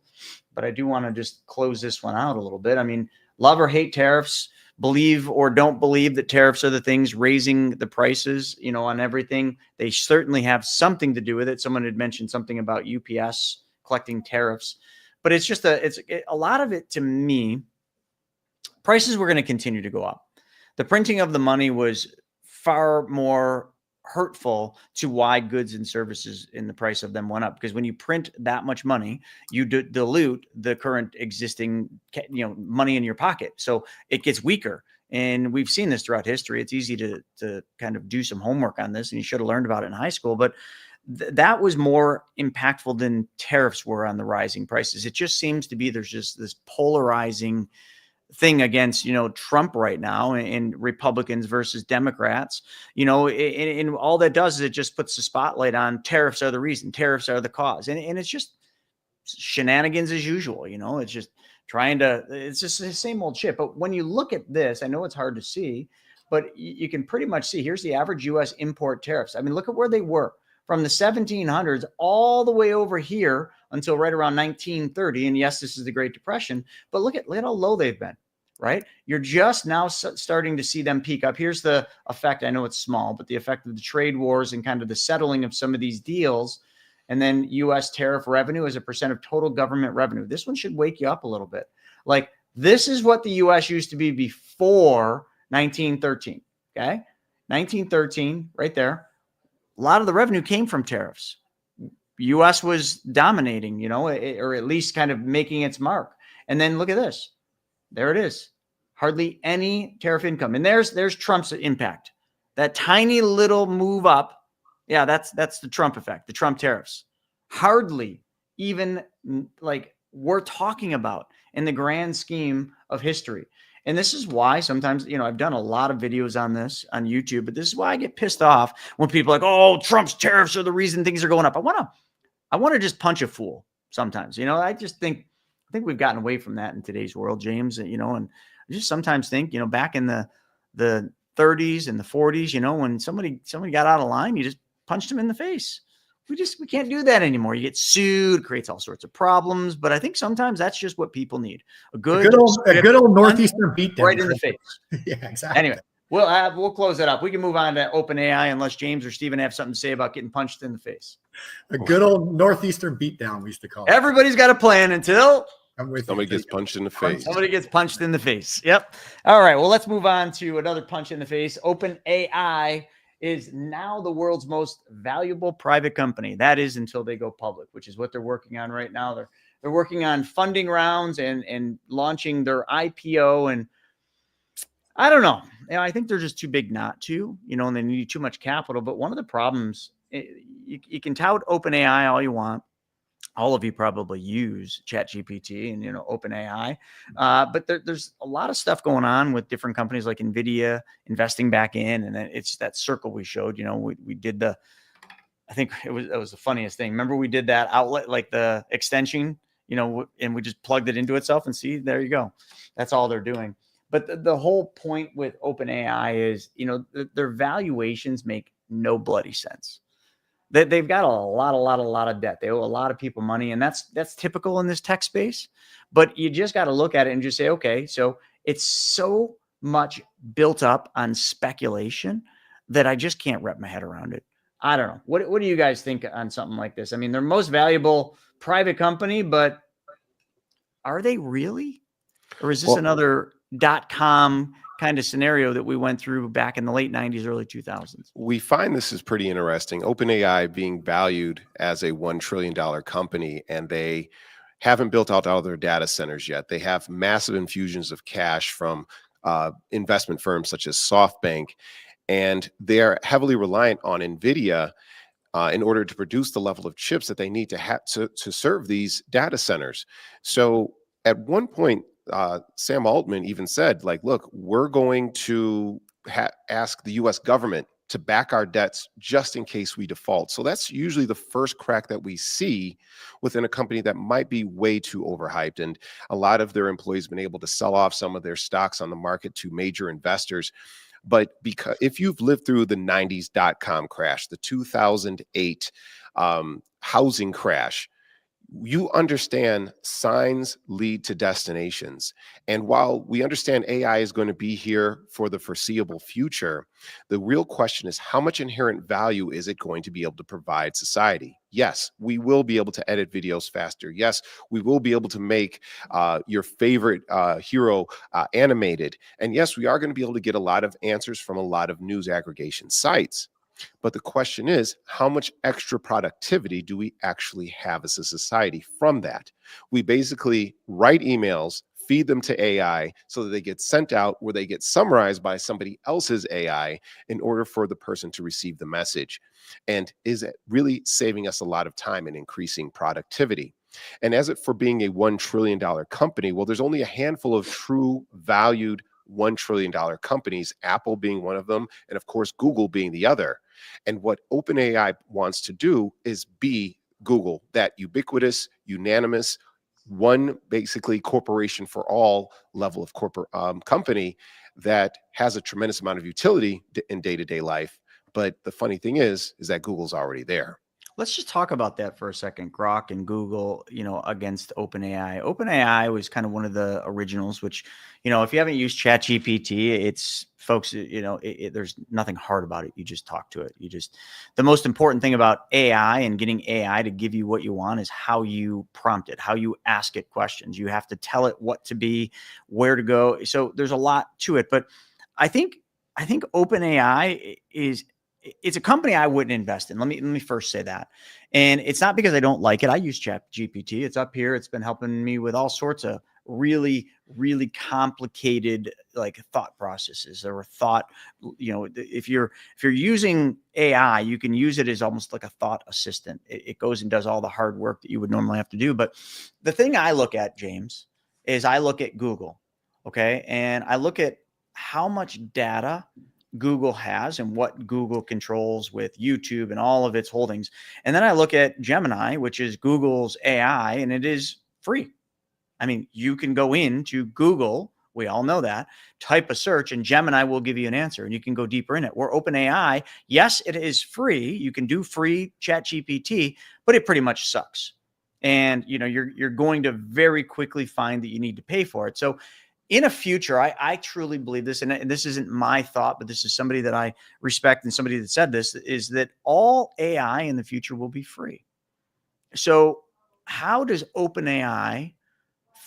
But I do want to just close this one out a little bit. I mean, love or hate tariffs. Believe or don't believe that tariffs are the things raising the prices, on everything. They certainly have something to do with it. Someone had mentioned something about UPS collecting tariffs, but it's just a lot of it to me. Prices were going to continue to go up. The printing of the money was far more hurtful to why goods and services in the price of them went up, because when you print that much money, you dilute the current existing money in your pocket, so it gets weaker. And we've seen this throughout history. It's easy to kind of do some homework on this, and you should have learned about it in high school, but that was more impactful than tariffs were on the rising prices. It just seems to be there's just this polarizing thing against, Trump right now and Republicans versus Democrats, and all that does is it just puts the spotlight on tariffs are the reason, tariffs are the cause. And it's just shenanigans as usual. It's just it's just the same old shit. But when you look at this, I know it's hard to see, but you can pretty much see, here's the average U.S. import tariffs. I mean, look at where they were from the 1700s all the way over here until right around 1930. And yes, this is the Great Depression, but look at how low they've been, right? You're just now starting to see them peak up. Here's the effect. I know it's small, but the effect of the trade wars and kind of the settling of some of these deals. And then U.S. tariff revenue as a percent of total government revenue. This one should wake you up a little bit. Like, this is what the U.S. used to be before 1913, okay? 1913, right there. A lot of the revenue came from tariffs. U.S. was dominating, or at least kind of making its mark. And then look at this. There it is. Hardly any tariff income. And there's Trump's impact. That tiny little move up. Yeah, that's the Trump effect, the Trump tariffs. Hardly even like we're talking about in the grand scheme of history. And this is why sometimes, I've done a lot of videos on this on YouTube, but this is why I get pissed off when people are like, oh, Trump's tariffs are the reason things are going up. I want to just punch a fool sometimes. I just think we've gotten away from that in today's world, James, and I just sometimes think, back in the 30s and the 40s, when somebody got out of line, you just punched them in the face. We can't do that anymore. You get sued, creates all sorts of problems. But I think sometimes that's just what people need. A good old Northeastern beatdown. Right in the face. Yeah, exactly. Anyway, we'll close it up. We can move on to OpenAI unless James or Steven have something to say about getting punched in the face. A good old Northeastern beatdown, we used to call it. Everybody's got a plan until somebody gets punched in the face. Somebody gets punched in the face. Yep. All right. Well, let's move on to another punch in the face. OpenAI is now the world's most valuable private company. That is until they go public, which is what they're working on right now. They're working on funding rounds and launching their IPO. And I don't know. I think they're just too big not to, and they need too much capital. But one of the problems, you can tout OpenAI all you want. All of you probably use ChatGPT and, OpenAI. But there's a lot of stuff going on with different companies like NVIDIA investing back in. And then it's that circle we showed, we did I think it was the funniest thing. Remember we did that outlet, like the extension, and we just plugged it into itself and see, there you go. That's all they're doing. But the whole point with OpenAI is, their valuations make no bloody sense. They've got a lot of debt. They owe a lot of people money, and that's typical in this tech space. But you just got to look at it and just say, okay, so it's so much built up on speculation that I just can't wrap my head around it. I don't know. What do you guys think on something like this? I mean, they're most valuable private company, but are they really? Or is this another .com kind of scenario that we went through back in the late 90s, early 2000s? We find this is pretty interesting. OpenAI being valued as a $1 trillion company, and they haven't built out all their data centers yet. They have massive infusions of cash from investment firms such as SoftBank, and they are heavily reliant on NVIDIA in order to produce the level of chips that they need to have to serve these data centers. So at one point, Sam Altman even said, look, we're going to ask the U.S. government to back our debts just in case we default. So that's usually the first crack that we see within a company that might be way too overhyped. And a lot of their employees have been able to sell off some of their stocks on the market to major investors. But because if you've lived through the 90s .com crash, the 2008 housing crash, you understand signs lead to destinations. And while we understand AI is going to be here for the foreseeable future, the real question is how much inherent value is it going to be able to provide society? Yes, we will be able to edit videos faster. Yes, we will be able to make your favorite hero animated. And yes, we are going to be able to get a lot of answers from a lot of news aggregation sites. But the question is, how much extra productivity do we actually have as a society from that? We basically write emails, feed them to AI so that they get sent out where they get summarized by somebody else's AI in order for the person to receive the message. And is it really saving us a lot of time and increasing productivity? And as it for being a $1 trillion company, well, there's only a handful of true valued $1 trillion companies, Apple being one of them, and of course, Google being the other. And what OpenAI wants to do is be Google, that ubiquitous, unanimous, one basically corporation for all level of corporate company that has a tremendous amount of utility in day-to-day life. But the funny thing is that Google's already there. Let's just talk about that for a second. Grok and Google, against OpenAI. OpenAI was kind of one of the originals, which, if you haven't used ChatGPT, it's folks, there's nothing hard about it. You just talk to it. The most important thing about AI and getting AI to give you what you want is how you prompt it, how you ask it questions. You have to tell it what to be, where to go. So there's a lot to it, but I think OpenAI it's a company I wouldn't invest in. Let me first say that. And it's not because I don't like it. I use ChatGPT. It's up here. It's been helping me with all sorts of really, really complicated thought processes or thought, if you're using AI, you can use it as almost like a thought assistant. It goes and does all the hard work that you would normally have to do. But the thing I look at, James, is I look at Google. Okay. And I look at how much data Google has and what Google controls with YouTube and all of its holdings. And then I look at Gemini, which is Google's AI, and it is free. I mean, you can go into Google We all know that. Type a search and Gemini will give you an answer and you can go deeper in it. Or OpenAI, yes, it is free. You can do free ChatGPT, but it pretty much sucks. And you're going to very quickly find that you need to pay for it. So in a future, I truly believe this, and this isn't my thought, but this is somebody that I respect and somebody that said this, is that all AI in the future will be free. So how does OpenAI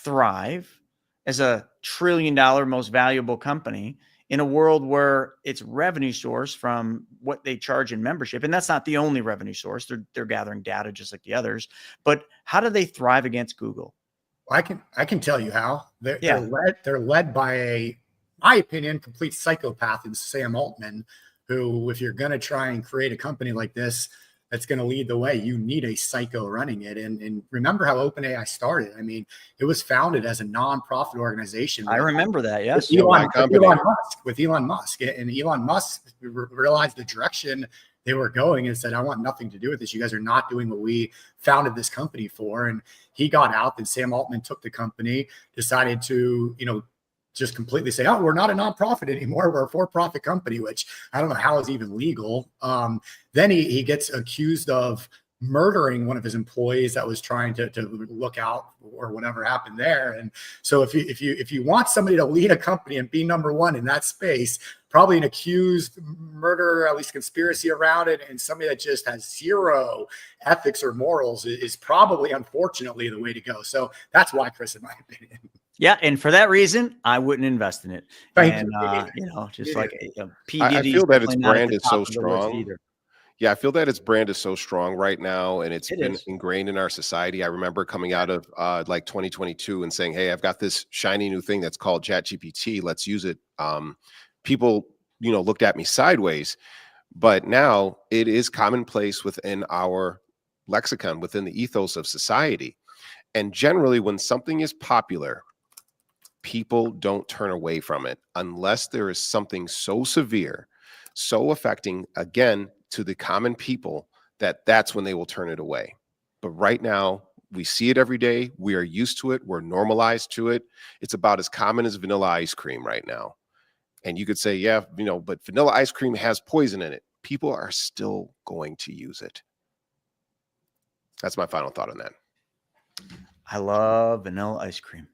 thrive as a $1 trillion most valuable company in a world where its revenue source from what they charge in membership, and that's not the only revenue source, they're gathering data just like the others, but how do they thrive against Google? I can tell you how. They're led by my opinion, complete psychopath in Sam Altman, who, if you're going to try and create a company like this that's going to lead the way, you need a psycho running it. And remember how OpenAI started. I mean, it was founded as a nonprofit organization. I remember that, yes. With Elon Musk. And Elon Musk realized the direction they were going and said, I want nothing to do with this. You guys are not doing what we founded this company for. And he got out, and Sam Altman took the company, decided to, just completely say, oh, we're not a nonprofit anymore. We're a for-profit company, which I don't know how is even legal. Then he gets accused of murdering one of his employees that was trying to look out or whatever happened there. And so if you want somebody to lead a company and be number one in that space, probably an accused murder, at least conspiracy around it, and somebody that just has zero ethics or morals is probably, unfortunately, the way to go. So that's why, Chris, in my opinion. Yeah, and for that reason, I wouldn't invest in it. Thank you. Just like P. I Diddy's feel that its definitely not at brand the is top so of the list strong. either. Yeah, I feel that its brand is so strong right now, and it's It been is. ingrained in our society. I remember coming out of like 2022 and saying, "Hey, I've got this shiny new thing that's called ChatGPT. Let's use it." People, looked at me sideways, but now it is commonplace within our lexicon, within the ethos of society. And generally, when something is popular, people don't turn away from it unless there is something so severe, so affecting, again, to the common people, that's when they will turn it away. But right now, we see it every day. We are used to it. We're normalized to it. It's about as common as vanilla ice cream right now. And you could say, yeah, but vanilla ice cream has poison in it. People are still going to use it. That's my final thought on that. I love vanilla ice cream.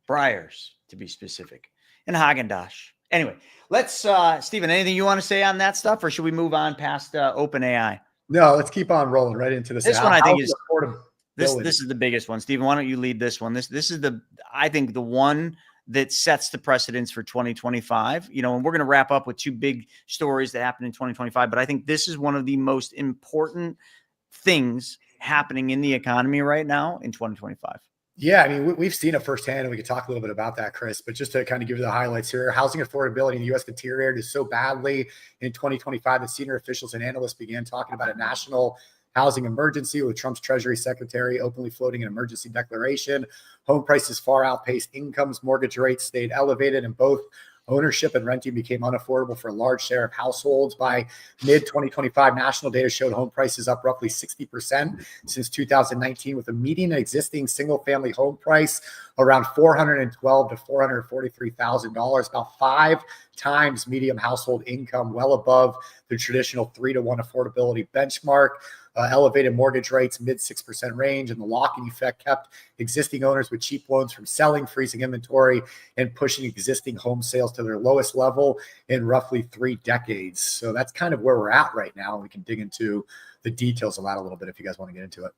Breyers, to be specific, and Haagen-Dazs. Anyway, let's, Stephen, anything you want to say on that stuff, or should we move on past OpenAI? No, let's keep on rolling right into this. This one I think is this is the biggest one. Stephen, why don't you lead this one? This is I think the one that sets the precedence for 2025. And we're going to wrap up with two big stories that happened in 2025, but I think this is one of the most important things happening in the economy right now in 2025. Yeah, I mean, we've seen it firsthand, and we could talk a little bit about that, Chris. But just to kind of give you the highlights here, housing affordability in the U.S. deteriorated so badly in 2025 that senior officials and analysts began talking about a national housing emergency, with Trump's Treasury Secretary openly floating an emergency declaration. Home prices far outpaced incomes. Mortgage rates stayed elevated, and both ownership and renting became unaffordable for a large share of households. By mid-2025, national data showed home prices up roughly 60% since 2019, with a median existing single-family home price around $412,000 to $443,000, about 5 times median household income, well above the traditional 3-to-1 affordability benchmark. Elevated mortgage rates, mid 6% range, and the locking effect kept existing owners with cheap loans from selling, freezing inventory, and pushing existing home sales to their lowest level in roughly 3 decades. So that's kind of where we're at right now. We can dig into the details of that a little bit if you guys want to get into it.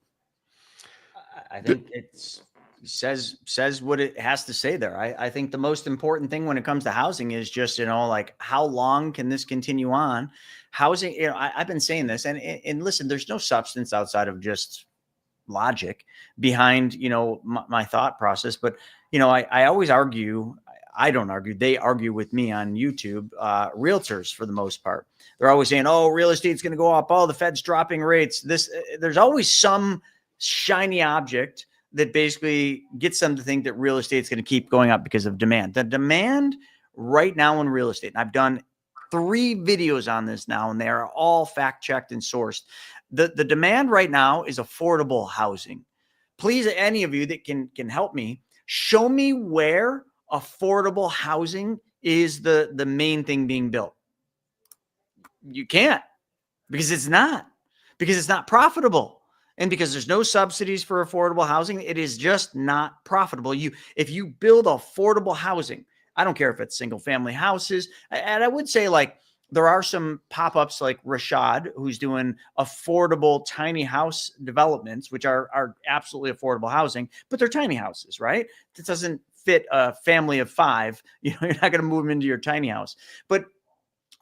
I think it says what it has to say there. I think the most important thing when it comes to housing is just, like, how long can this continue on? Housing, I've been saying this, and listen, there's no substance outside of just logic behind, my thought process. But, I always argue, I don't argue, they argue with me on YouTube, realtors for the most part. They're always saying, oh, real estate's going to go up. Oh, the Fed's dropping rates. There's always some shiny object that basically gets them to think that real estate's going to keep going up because of demand. The demand right now in real estate, and I've done 3 videos on this now, and they are all fact-checked and sourced. The demand right now is affordable housing. Please, any of you that can help me, show me where affordable housing is the main thing being built. You can't, because it's not profitable. And because there's no subsidies for affordable housing, it is just not profitable. If you build affordable housing, I don't care if it's single family houses. And I would say, like, there are some pop-ups like Rashad, who's doing affordable tiny house developments, which are absolutely affordable housing, but they're tiny houses, right? It doesn't fit a family of 5. You're not going to move them into your tiny house. But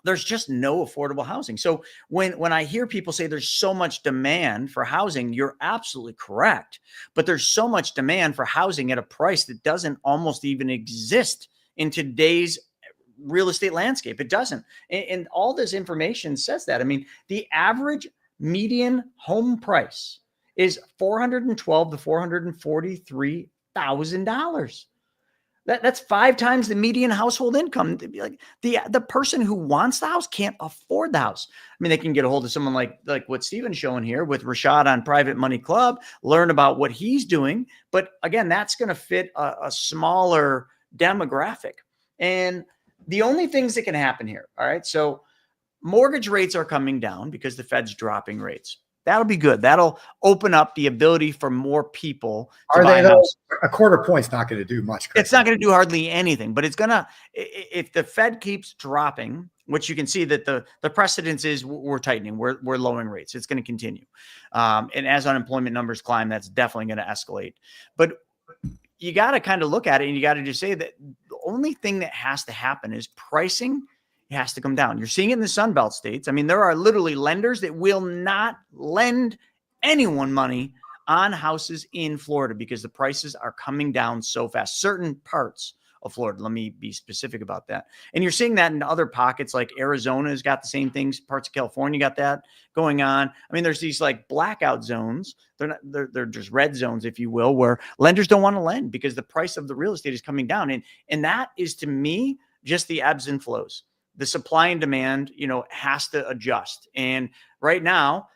there's just no affordable housing. So when I hear people say there's so much demand for housing, you're absolutely correct. But there's so much demand for housing at a price that doesn't almost even exist in today's real estate landscape. It doesn't. And all this information says that. I mean, the average median home price is $412,000 to $443,000. That's 5 times the median household income. Like the person who wants the house can't afford the house. I mean, they can get a hold of someone like what Steven's showing here with Rashad on Private Money Club, learn about what he's doing. But again, that's going to fit a smaller demographic. And the only things that can happen here. All right. So mortgage rates are coming down because the Fed's dropping rates. That'll be good. That'll open up the ability for more people to buy a house. A quarter point's not going to do much. It's not going to do hardly anything, but it's going to, if the Fed keeps dropping, which you can see that the precedence is we're tightening, we're lowering rates. It's going to continue. And as unemployment numbers climb, that's definitely going to escalate. But you got to kind of look at it, and you got to just say that the only thing that has to happen is pricing has to come down. You're seeing it in the Sun Belt states. I mean, there are literally lenders that will not lend anyone money on houses in Florida because the prices are coming down so fast. Certain parts of Florida, let me be specific about that. And you're seeing that in other pockets, like Arizona has got the same things. Parts of California got that going on. I mean, there's these like blackout zones. They're just red zones, if you will, where lenders don't want to lend because the price of the real estate is coming down. And that is, to me, just the ebbs and flows. The supply and demand, has to adjust. And right now,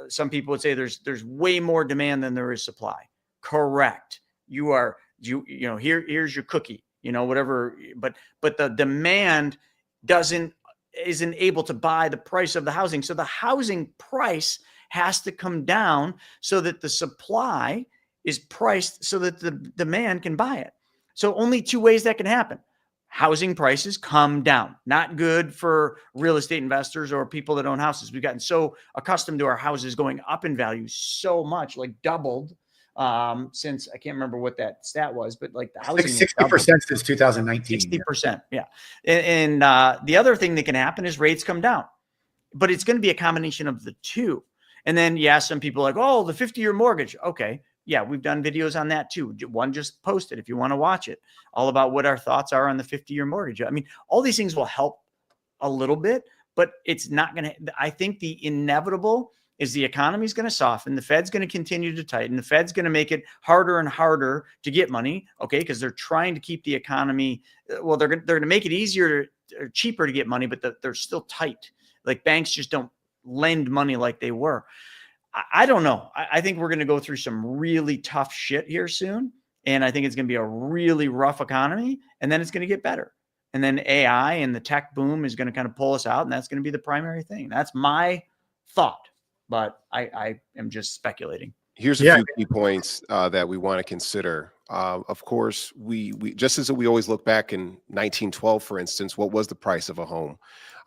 some people would say there's way more demand than there is supply. Correct. Here's your cookie, whatever. But the demand isn't able to buy the price of the housing. So the housing price has to come down so that the supply is priced so that the demand can buy it. So only 2 ways that can happen. Housing prices come down. Not good for real estate investors or people that own houses. We've gotten so accustomed to our houses going up in value so much, like doubled since, I can't remember what that stat was, but like the housing 60% since 2019. 60%. Yeah. And the other thing that can happen is rates come down, but it's going to be a combination of the two. And then, some people are like, oh, the 50-year mortgage. Okay. Yeah, we've done videos on that too. One just posted if you want to watch it, all about what our thoughts are on the 50-year mortgage. I mean, all these things will help a little bit, but it's not going to, I think the inevitable is the economy is going to soften. The Fed's going to continue to tighten. The Fed's going to make it harder and harder to get money. Okay. Because they're trying to keep the economy. Well, they're going to make it easier or cheaper to get money, but they're still tight. Like banks just don't lend money like they were. I don't know. I think we're going to go through some really tough shit here soon. And I think it's going to be a really rough economy, and then it's going to get better. And then AI and the tech boom is going to kind of pull us out. And that's going to be the primary thing. That's my thought, but I am just speculating. Here's a few key points that we want to consider. Of course, we just as we always look back in 1912, for instance, what was the price of a home?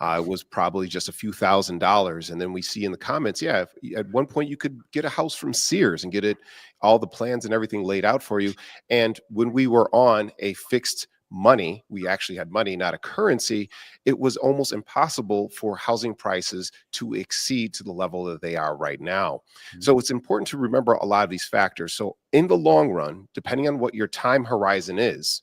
It was probably just a few $1,000s. And then we see in the comments, at one point you could get a house from Sears and get all the plans and everything laid out for you. And when we were on a fixed money, we actually had money, not a currency, it was almost impossible for housing prices to exceed to the level that they are right now. Mm-hmm. So it's important to remember a lot of these factors. So in the long run, depending on what your time horizon is,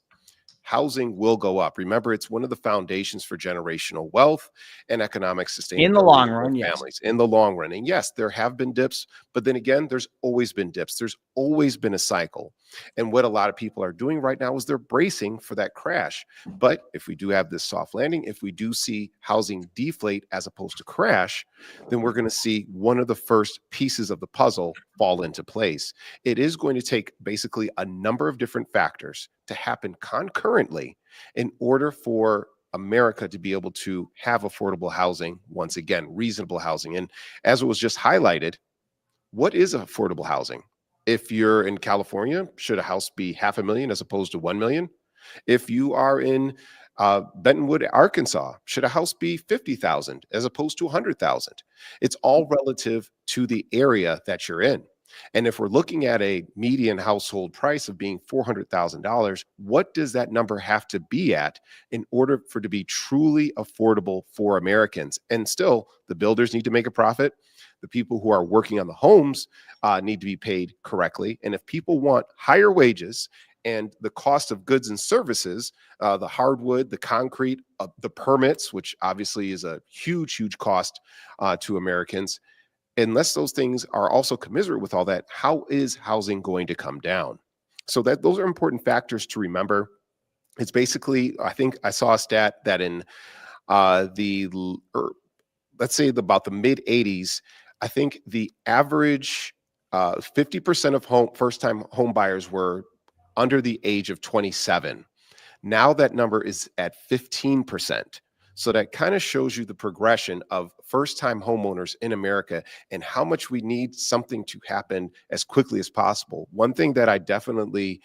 housing will go up. Remember, it's one of the foundations for generational wealth and economic sustainability in the long run, families. In the long run. And yes, there have been dips, but then again, there's always been dips. There's always been a cycle. And what a lot of people are doing right now is they're bracing for that crash. But if we do have this soft landing, if we do see housing deflate as opposed to crash, then we're going to see one of the first pieces of the puzzle fall into place. It is going to take basically a number of different factors to happen concurrently in order for America to be able to have affordable housing, once again, reasonable housing. And as it was just highlighted, what is affordable housing? If you're in California, should a house be $500,000 as opposed to 1 million? If you are in Bentonwood, Arkansas, should a house be 50,000 as opposed to 100,000? It's all relative to the area that you're in. And if we're looking at a median household price of being $400,000, what does that number have to be at in order for it to be truly affordable for Americans? And still, the builders need to make a profit. The people who are working on the homes need to be paid correctly. And if people want higher wages and the cost of goods and services, the hardwood, the concrete, the permits, which obviously is a huge, huge cost to Americans, unless those things are also commensurate with all that, how is housing going to come down? So that those are important factors to remember. It's basically, I think I saw a stat that in let's say about the mid 80s, I think the average 50% of first-time home buyers were under the age of 27. Now that number is at 15%. So that kind of shows you the progression of first-time homeowners in America and how much we need something to happen as quickly as possible. One thing that I definitely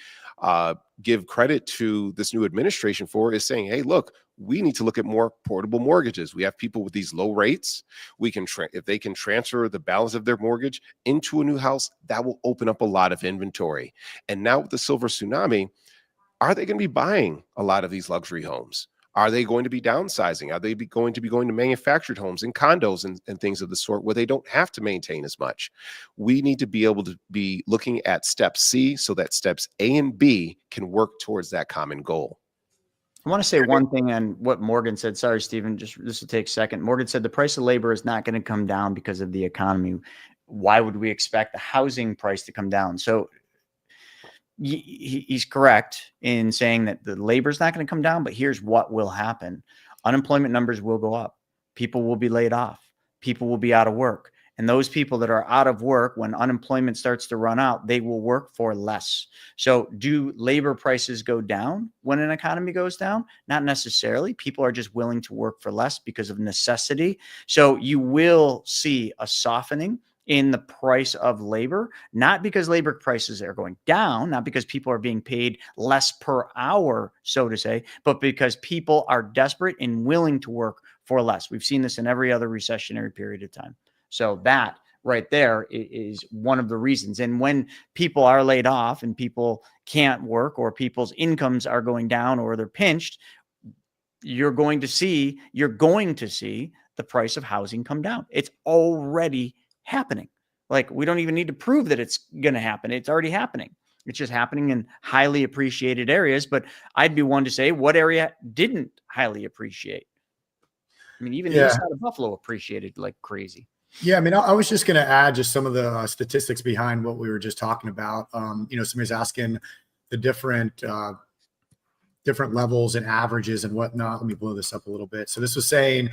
give credit to this new administration for is saying, hey, look, we need to look at more portable mortgages. We have people with these low rates. We can, if they can transfer the balance of their mortgage into a new house, that will open up a lot of inventory. And now with the silver tsunami, are they going to be buying a lot of these luxury homes? Are they going to be downsizing? Are they going to be going to manufactured homes and condos and things of the sort where they don't have to maintain as much? We need to be able to be looking at step C so that steps A and B can work towards that common goal. I want to say one thing on what Morgan said. Sorry, Stephen, just this will take a second. Morgan said the price of labor is not going to come down because of the economy. Why would we expect the housing price to come down? So he's correct in saying that the labor is not going to come down, but here's what will happen. Unemployment numbers will go up. People will be laid off. People will be out of work. And those people that are out of work, when unemployment starts to run out, they will work for less. So do labor prices go down when an economy goes down? Not necessarily. People are just willing to work for less because of necessity. So you will see a softening in the price of labor, not because labor prices are going down, not because people are being paid less per hour, so to say, but because people are desperate and willing to work for less. We've seen this in every other recessionary period of time. So that right there is one of the reasons. And when people are laid off and people can't work or people's incomes are going down or they're pinched, you're going to see the price of housing come down. It's already happening. Like, we don't even need to prove that it's going to happen. It's already happening. It's just happening in highly appreciated areas. But I'd be one to say, what area didn't highly appreciate? I mean, even the east side of Buffalo appreciated like crazy. Yeah, I mean, I was just going to add just some of the statistics behind what we were just talking about. Somebody's asking the different levels and averages and whatnot. Let me blow this up a little bit. So this was saying,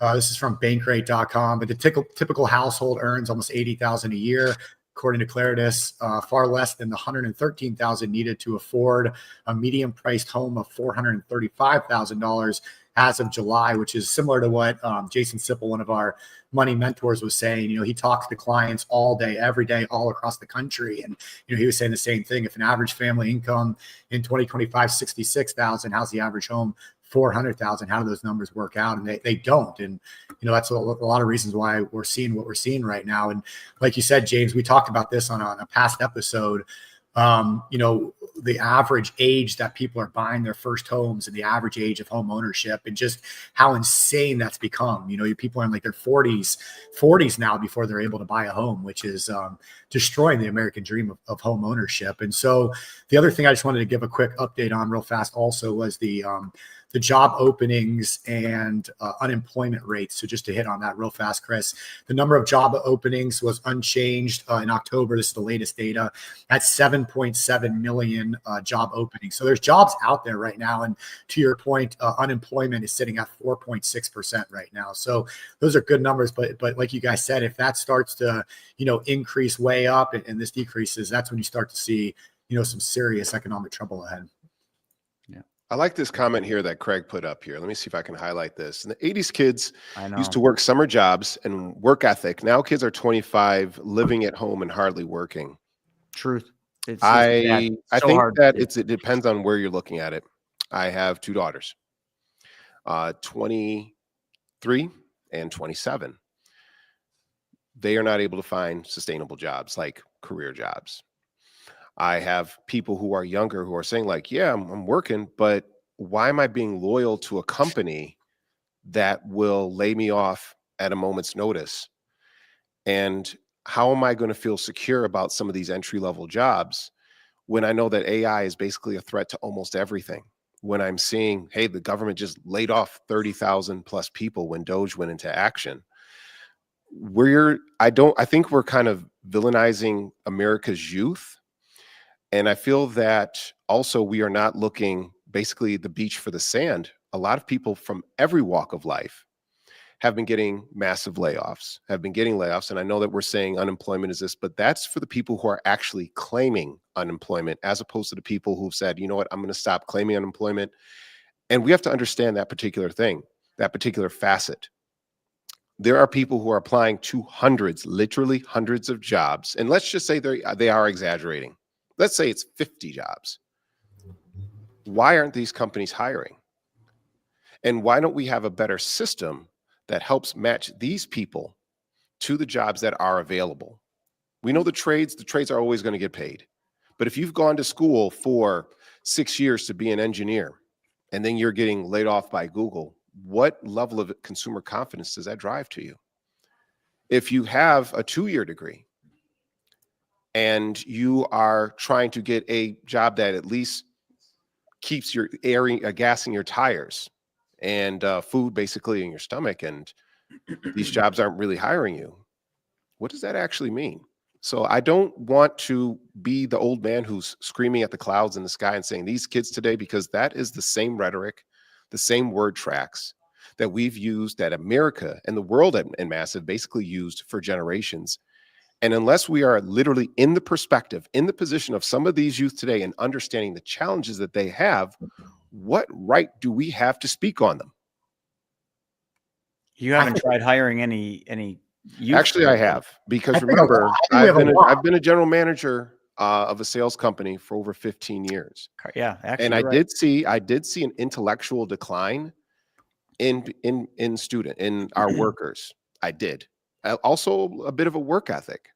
this is from bankrate.com, but the typical household earns almost $80,000 a year. According to Claritas, far less than the $113,000 needed to afford a medium-priced home of $435,000 as of July, which is similar to what Jason Sipple, one of our money mentors, was saying. He talks to clients all day, every day, all across the country, and he was saying the same thing. If an average family income in 2025 $66,000, how's the average home? $400,000. How do those numbers work out? And they don't. And that's a lot of reasons why we're seeing what we're seeing right now. And like you said, James, we talked about this on a past episode. The average age that people are buying their first homes and the average age of home ownership, and just how insane that's become. People are in like their 40s now before they're able to buy a home, which is destroying the American dream of home ownership. And so the other thing I just wanted to give a quick update on real fast also was the the job openings and unemployment rates. So just to hit on that real fast, Chris, the number of job openings was unchanged in October. This is the latest data. That's 7.7 million job openings. So there's jobs out there right now. And to your point, unemployment is sitting at 4.6% right now. So those are good numbers. But like you guys said, if that starts to, increase way up and this decreases, that's when you start to see, some serious economic trouble ahead. I like this comment here that Craig put up here. Let me see if I can highlight this. In the 80s, kids used to work summer jobs and work ethic. Now kids are 25, living at home and hardly working. Truth. I think that it depends on where you're looking at it. I have two daughters, 23 and 27. They are not able to find sustainable jobs, like career jobs. I have people who are younger who are saying like, yeah, I'm working, but why am I being loyal to a company that will lay me off at a moment's notice? And how am I going to feel secure about some of these entry-level jobs when I know that AI is basically a threat to almost everything? When I'm seeing, hey, the government just laid off 30,000 plus people when Doge went into action. I think we're kind of villainizing America's youth. And I feel that also we are not looking basically the beach for the sand. A lot of people from every walk of life have been getting massive layoffs, And I know that we're saying unemployment is this, but that's for the people who are actually claiming unemployment, as opposed to the people who've said, you know what, I'm going to stop claiming unemployment. And we have to understand that particular thing, that particular facet. There are people who are applying to literally hundreds of jobs. And let's just say they are exaggerating. Let's say it's 50 jobs. Why aren't these companies hiring? And why don't we have a better system that helps match these people to the jobs that are available? We know the trades are always going to get paid. But if you've gone to school for 6 years to be an engineer, and then you're getting laid off by Google, what level of consumer confidence does that drive to you? If you have a 2-year degree, and you are trying to get a job that at least keeps your gassing your tires and food basically in your stomach, and these jobs aren't really hiring you, what does that actually mean? So I don't want to be the old man who's screaming at the clouds in the sky and saying these kids today, because that is the same rhetoric, the same word tracks that we've used, that America and the world en masse have basically used for generations. And unless we are literally in the perspective, in the position of some of these youth today and understanding the challenges that they have, what right do we have to speak on them? You haven't tried hiring any youth? Actually, I have, because remember, I've been a general manager of a sales company for over 15 years. Yeah, actually, and I did see an intellectual decline in our workers. I did. Also a bit of a work ethic,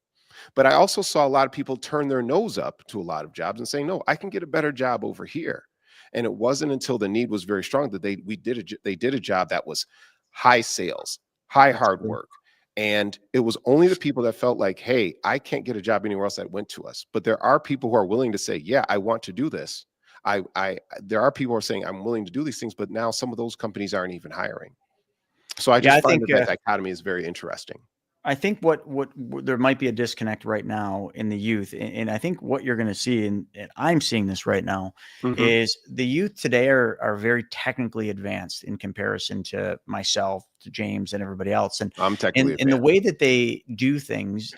but I also saw a lot of people turn their nose up to a lot of jobs and saying, no, I can get a better job over here. And it wasn't until the need was very strong that they did a job that was high sales, high hard work. And it was only the people that felt like, hey, I can't get a job anywhere else that went to us. But there are people who are willing to say, yeah, I want to do this. There are people who are saying I'm willing to do these things, but now some of those companies aren't even hiring. So I think that dichotomy is very interesting. I think what there might be a disconnect right now in the youth, and I think what you're going to see, and I'm seeing this right now, is the youth today are very technically advanced in comparison to myself, to James, and everybody else. And I'm technically and the way that they do things,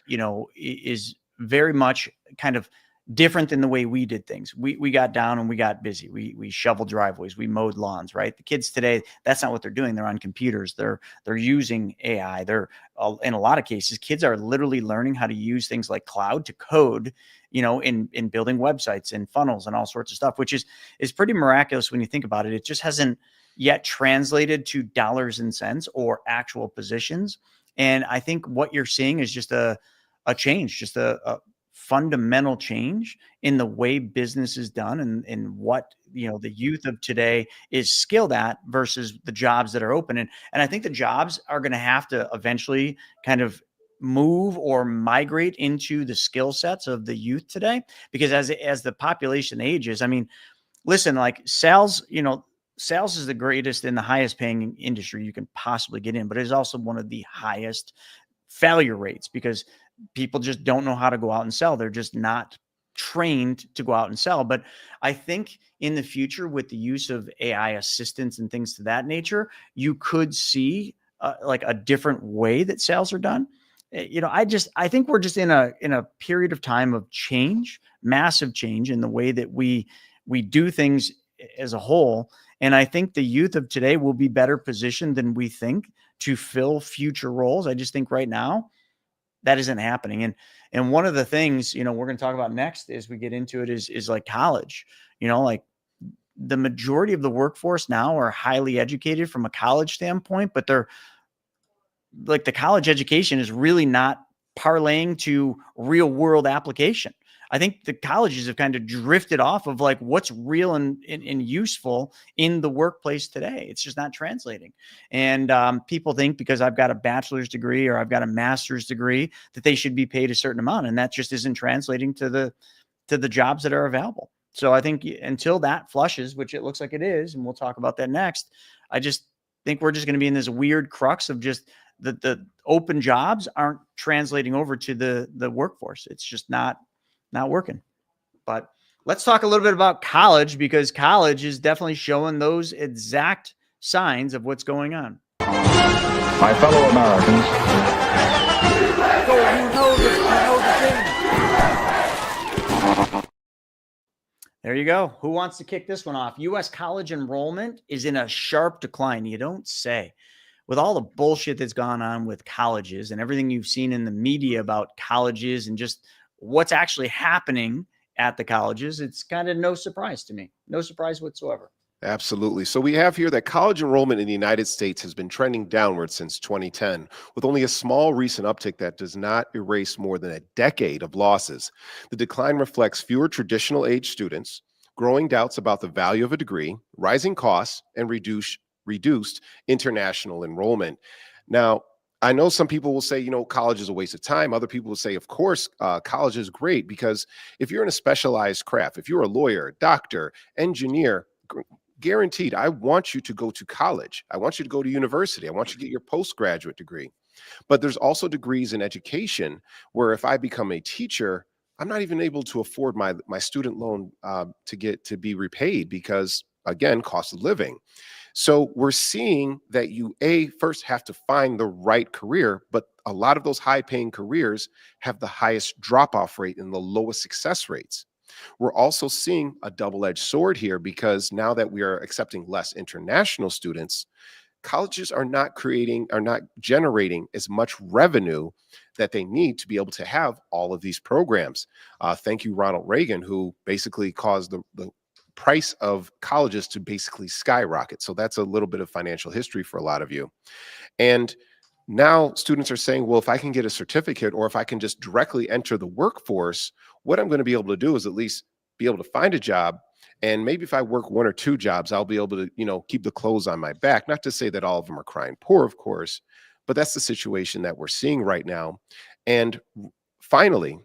is very much kind of different than the way we did things. We got down and we got busy. We shoveled driveways, we mowed lawns, right? The kids today, that's not what they're doing. They're on computers. They're using AI. They're in a lot of cases, kids are literally learning how to use things like cloud to code, in building websites and funnels and all sorts of stuff, which is pretty miraculous when you think about it. It just hasn't yet translated to dollars and cents or actual positions. And I think what you're seeing is just a change, just a fundamental change in the way business is done and what the youth of today is skilled at versus the jobs that are open. And I think the jobs are going to have to eventually kind of move or migrate into the skill sets of the youth today, because as the population ages, I mean, listen, like sales, sales is the greatest and the highest paying industry you can possibly get in, but it is also one of the highest failure rates because people just don't know how to go out and sell. They're just not trained to go out and sell. But I think in the future, with the use of AI assistants and things to that nature, you could see like a different way that sales are done. I think we're just in a period of time of change, massive change in the way that we do things as a whole. And I think the youth of today will be better positioned than we think to fill future roles. I just think right now that isn't happening. And one of the things, we're going to talk about next as we get into it is like college. Like the majority of the workforce now are highly educated from a college standpoint, but they're like the college education is really not parlaying to real world application. I think the colleges have kind of drifted off of like what's real and useful in the workplace today. It's just not translating. And people think because I've got a bachelor's degree or I've got a master's degree that they should be paid a certain amount. And that just isn't translating to the jobs that are available. So I think until that flushes, which it looks like it is, and we'll talk about that next, I just think we're just going to be in this weird crux of just the open jobs aren't translating over to the workforce. It's just not working. But let's talk a little bit about college, because college is definitely showing those exact signs of what's going on. My fellow Americans. So you know the There you go. Who wants to kick this one off? U.S. college enrollment is in a sharp decline. You don't say. With all the bullshit that's gone on with colleges and everything you've seen in the media about colleges and just what's actually happening at the colleges, it's kind of no surprise to me. No surprise whatsoever. Absolutely. So we have here that college enrollment in the United States has been trending downward since 2010, with only a small recent uptick that does not erase more than a decade of losses. The decline reflects fewer traditional age students, growing doubts about the value of a degree, rising costs, and reduced international enrollment. Now, I know some people will say, college is a waste of time. Other people will say, of course, college is great, because if you're in a specialized craft, if you're a lawyer, doctor, engineer, guaranteed, I want you to go to college. I want you to go to university. I want you to get your postgraduate degree. But there's also degrees in education where if I become a teacher, I'm not even able to afford my student loan to be repaid because, again, cost of living. So we're seeing that you first have to find the right career, but a lot of those high-paying careers have the highest drop-off rate and the lowest success rates. We're also seeing a double-edged sword here, because now that we are accepting less international students, colleges are not generating as much revenue that they need to be able to have all of these programs. Thank you, Ronald Reagan, who basically caused the price of colleges to basically skyrocket. So that's a little bit of financial history for a lot of you. And now students are saying, well, if I can get a certificate or if I can just directly enter the workforce, what I'm going to be able to do is at least be able to find a job. And maybe if I work one or two jobs, I'll be able to, keep the clothes on my back. Not to say that all of them are crying poor, of course, but that's the situation that we're seeing right now. And finally,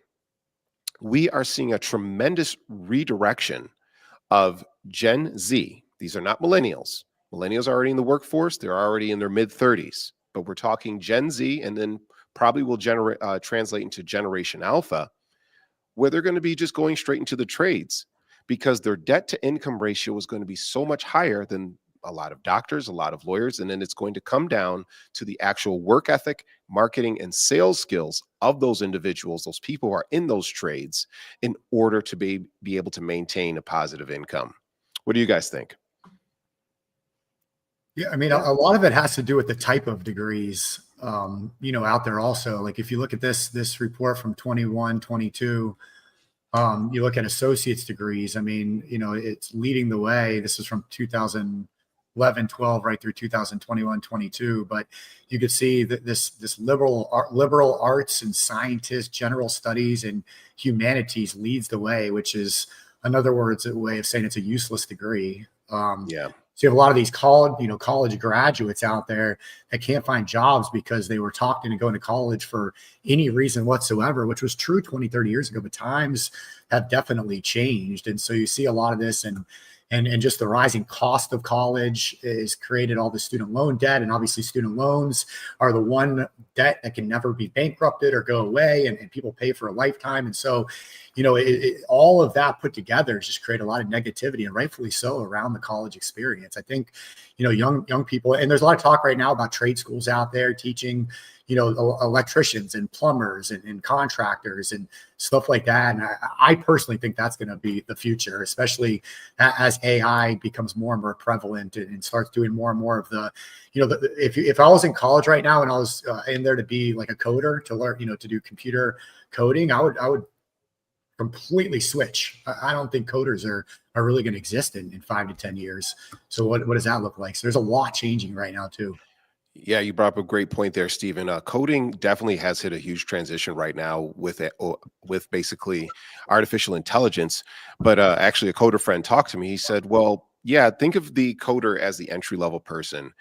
we are seeing a tremendous redirection of Gen Z. These are not millennials. Millennials are already in the workforce. They're already in their mid-30s. But we're talking Gen Z, and then probably will translate into Generation Alpha, where they're going to be just going straight into the trades, because their debt-to-income ratio is going to be so much higher than a lot of doctors, a lot of lawyers, and then it's going to come down to the actual work ethic, marketing, and sales skills of those individuals, those people who are in those trades, in order to be able to maintain a positive income. What do you guys think? Yeah, I mean, a lot of it has to do with the type of degrees, out there also. Like if you look at this report from 21, 22, you look at associate's degrees. I mean, it's leading the way. This is from 2011, 12, right through 2021, 22. But you could see that this liberal arts and scientists, general studies, and humanities leads the way, which is, in other words, a way of saying it's a useless degree. Yeah. So you have a lot of these college graduates out there that can't find jobs because they were talked into going to college for any reason whatsoever, which was true 20, 30 years ago, but times have definitely changed. And so you see a lot of this in and just the rising cost of college has created all the student loan debt. And obviously student loans are the one debt that can never be bankrupted or go away, and people pay for a lifetime. And so, all of that put together has just created a lot of negativity, and rightfully so, around the college experience. I think, young people, and there's a lot of talk right now about trade schools out there teaching, electricians and plumbers and contractors and stuff like that. And I personally think that's going to be the future, especially as AI becomes more and more prevalent and starts doing more and more of the, if I was in college right now and I was in there to be like a coder, to learn, to do computer coding, I would completely switch. I don't think coders are really going to exist in 5 to 10 years. So what does that look like? So there's a lot changing right now too. Yeah, you brought up a great point there, Stephen. Coding definitely has hit a huge transition right now with basically artificial intelligence. But actually, a coder friend talked to me. He said, well, yeah, think of the coder as the entry-level person.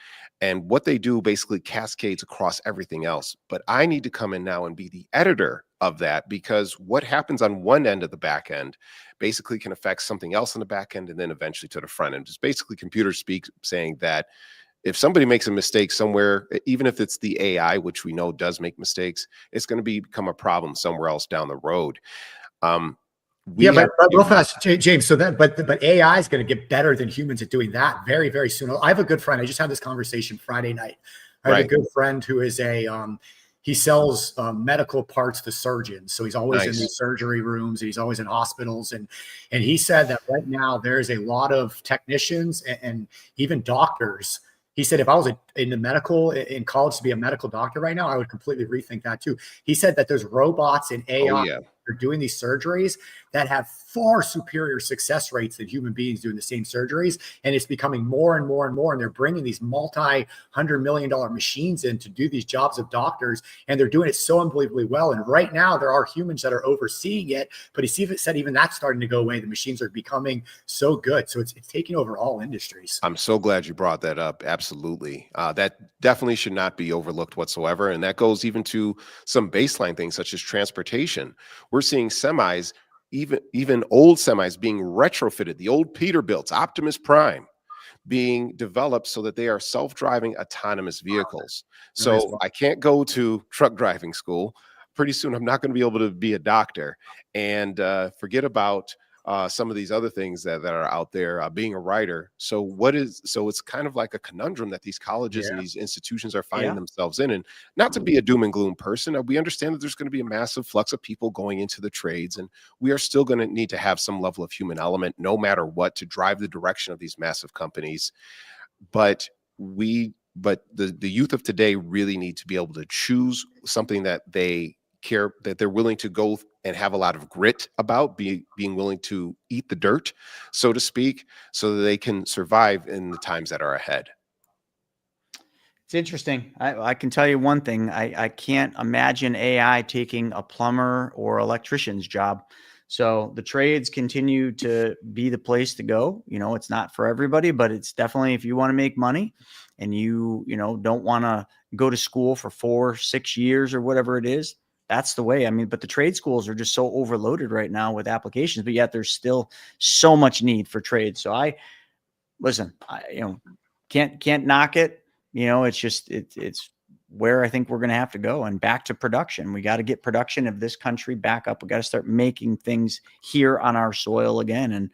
And what they do basically cascades across everything else. But I need to come in now and be the editor of that, because what happens on one end of the back end basically can affect something else on the back end and then eventually to the front end. Just basically computer speak, saying that if somebody makes a mistake somewhere, even if it's the AI, which we know does make mistakes, it's going to become a problem somewhere else down the road. But real fast, James. So but AI is going to get better than humans at doing that very, very soon. I have a good friend. I just had this conversation Friday night. I have a good friend who is he sells medical parts to surgeons. So he's always in these surgery rooms, and he's always in hospitals. And he said that right now there's a lot of technicians and even doctors. He said, if I was in college to be a medical doctor right now, I would completely rethink that too. He said that there's robots and AI that are doing these surgeries that have far superior success rates than human beings doing the same surgeries. And it's becoming more and more and more. And they're bringing these multi-$100 million machines in to do these jobs of doctors. And they're doing it so unbelievably well. And right now there are humans that are overseeing it. But he said even that's starting to go away. The machines are becoming so good. So it's taking over all industries. I'm so glad you brought that up. Absolutely. That definitely should not be overlooked whatsoever. And that goes even to some baseline things such as transportation. We're seeing semis, even old semis, being retrofitted, the old Peterbilts, Optimus Prime, being developed so that they are self-driving autonomous vehicles. So I can't go to truck driving school. Pretty soon I'm not going to be able to be a doctor, and forget about some of these other things that are out there, being a writer. So it's kind of like a conundrum that these colleges and these institutions are finding themselves in. And not to be a doom and gloom person, we understand that there's going to be a massive flux of people going into the trades, and we are still going to need to have some level of human element no matter what to drive the direction of these massive companies. But the youth of today really need to be able to choose something that they care, that they're willing to go and have a lot of grit about, being willing to eat the dirt, so to speak, so that they can survive in the times that are ahead. It's interesting. I can tell you one thing. I can't imagine AI taking a plumber or electrician's job. So the trades continue to be the place to go. It's not for everybody, but it's definitely, if you want to make money and you don't want to go to school for 4-6 years or whatever it is, that's the way. But the trade schools are just so overloaded right now with applications, but yet there's still so much need for trade. So I can't knock it. It's where I think we're going to have to go, and back to production. We got to get production of this country back up. We got to start making things here on our soil again. And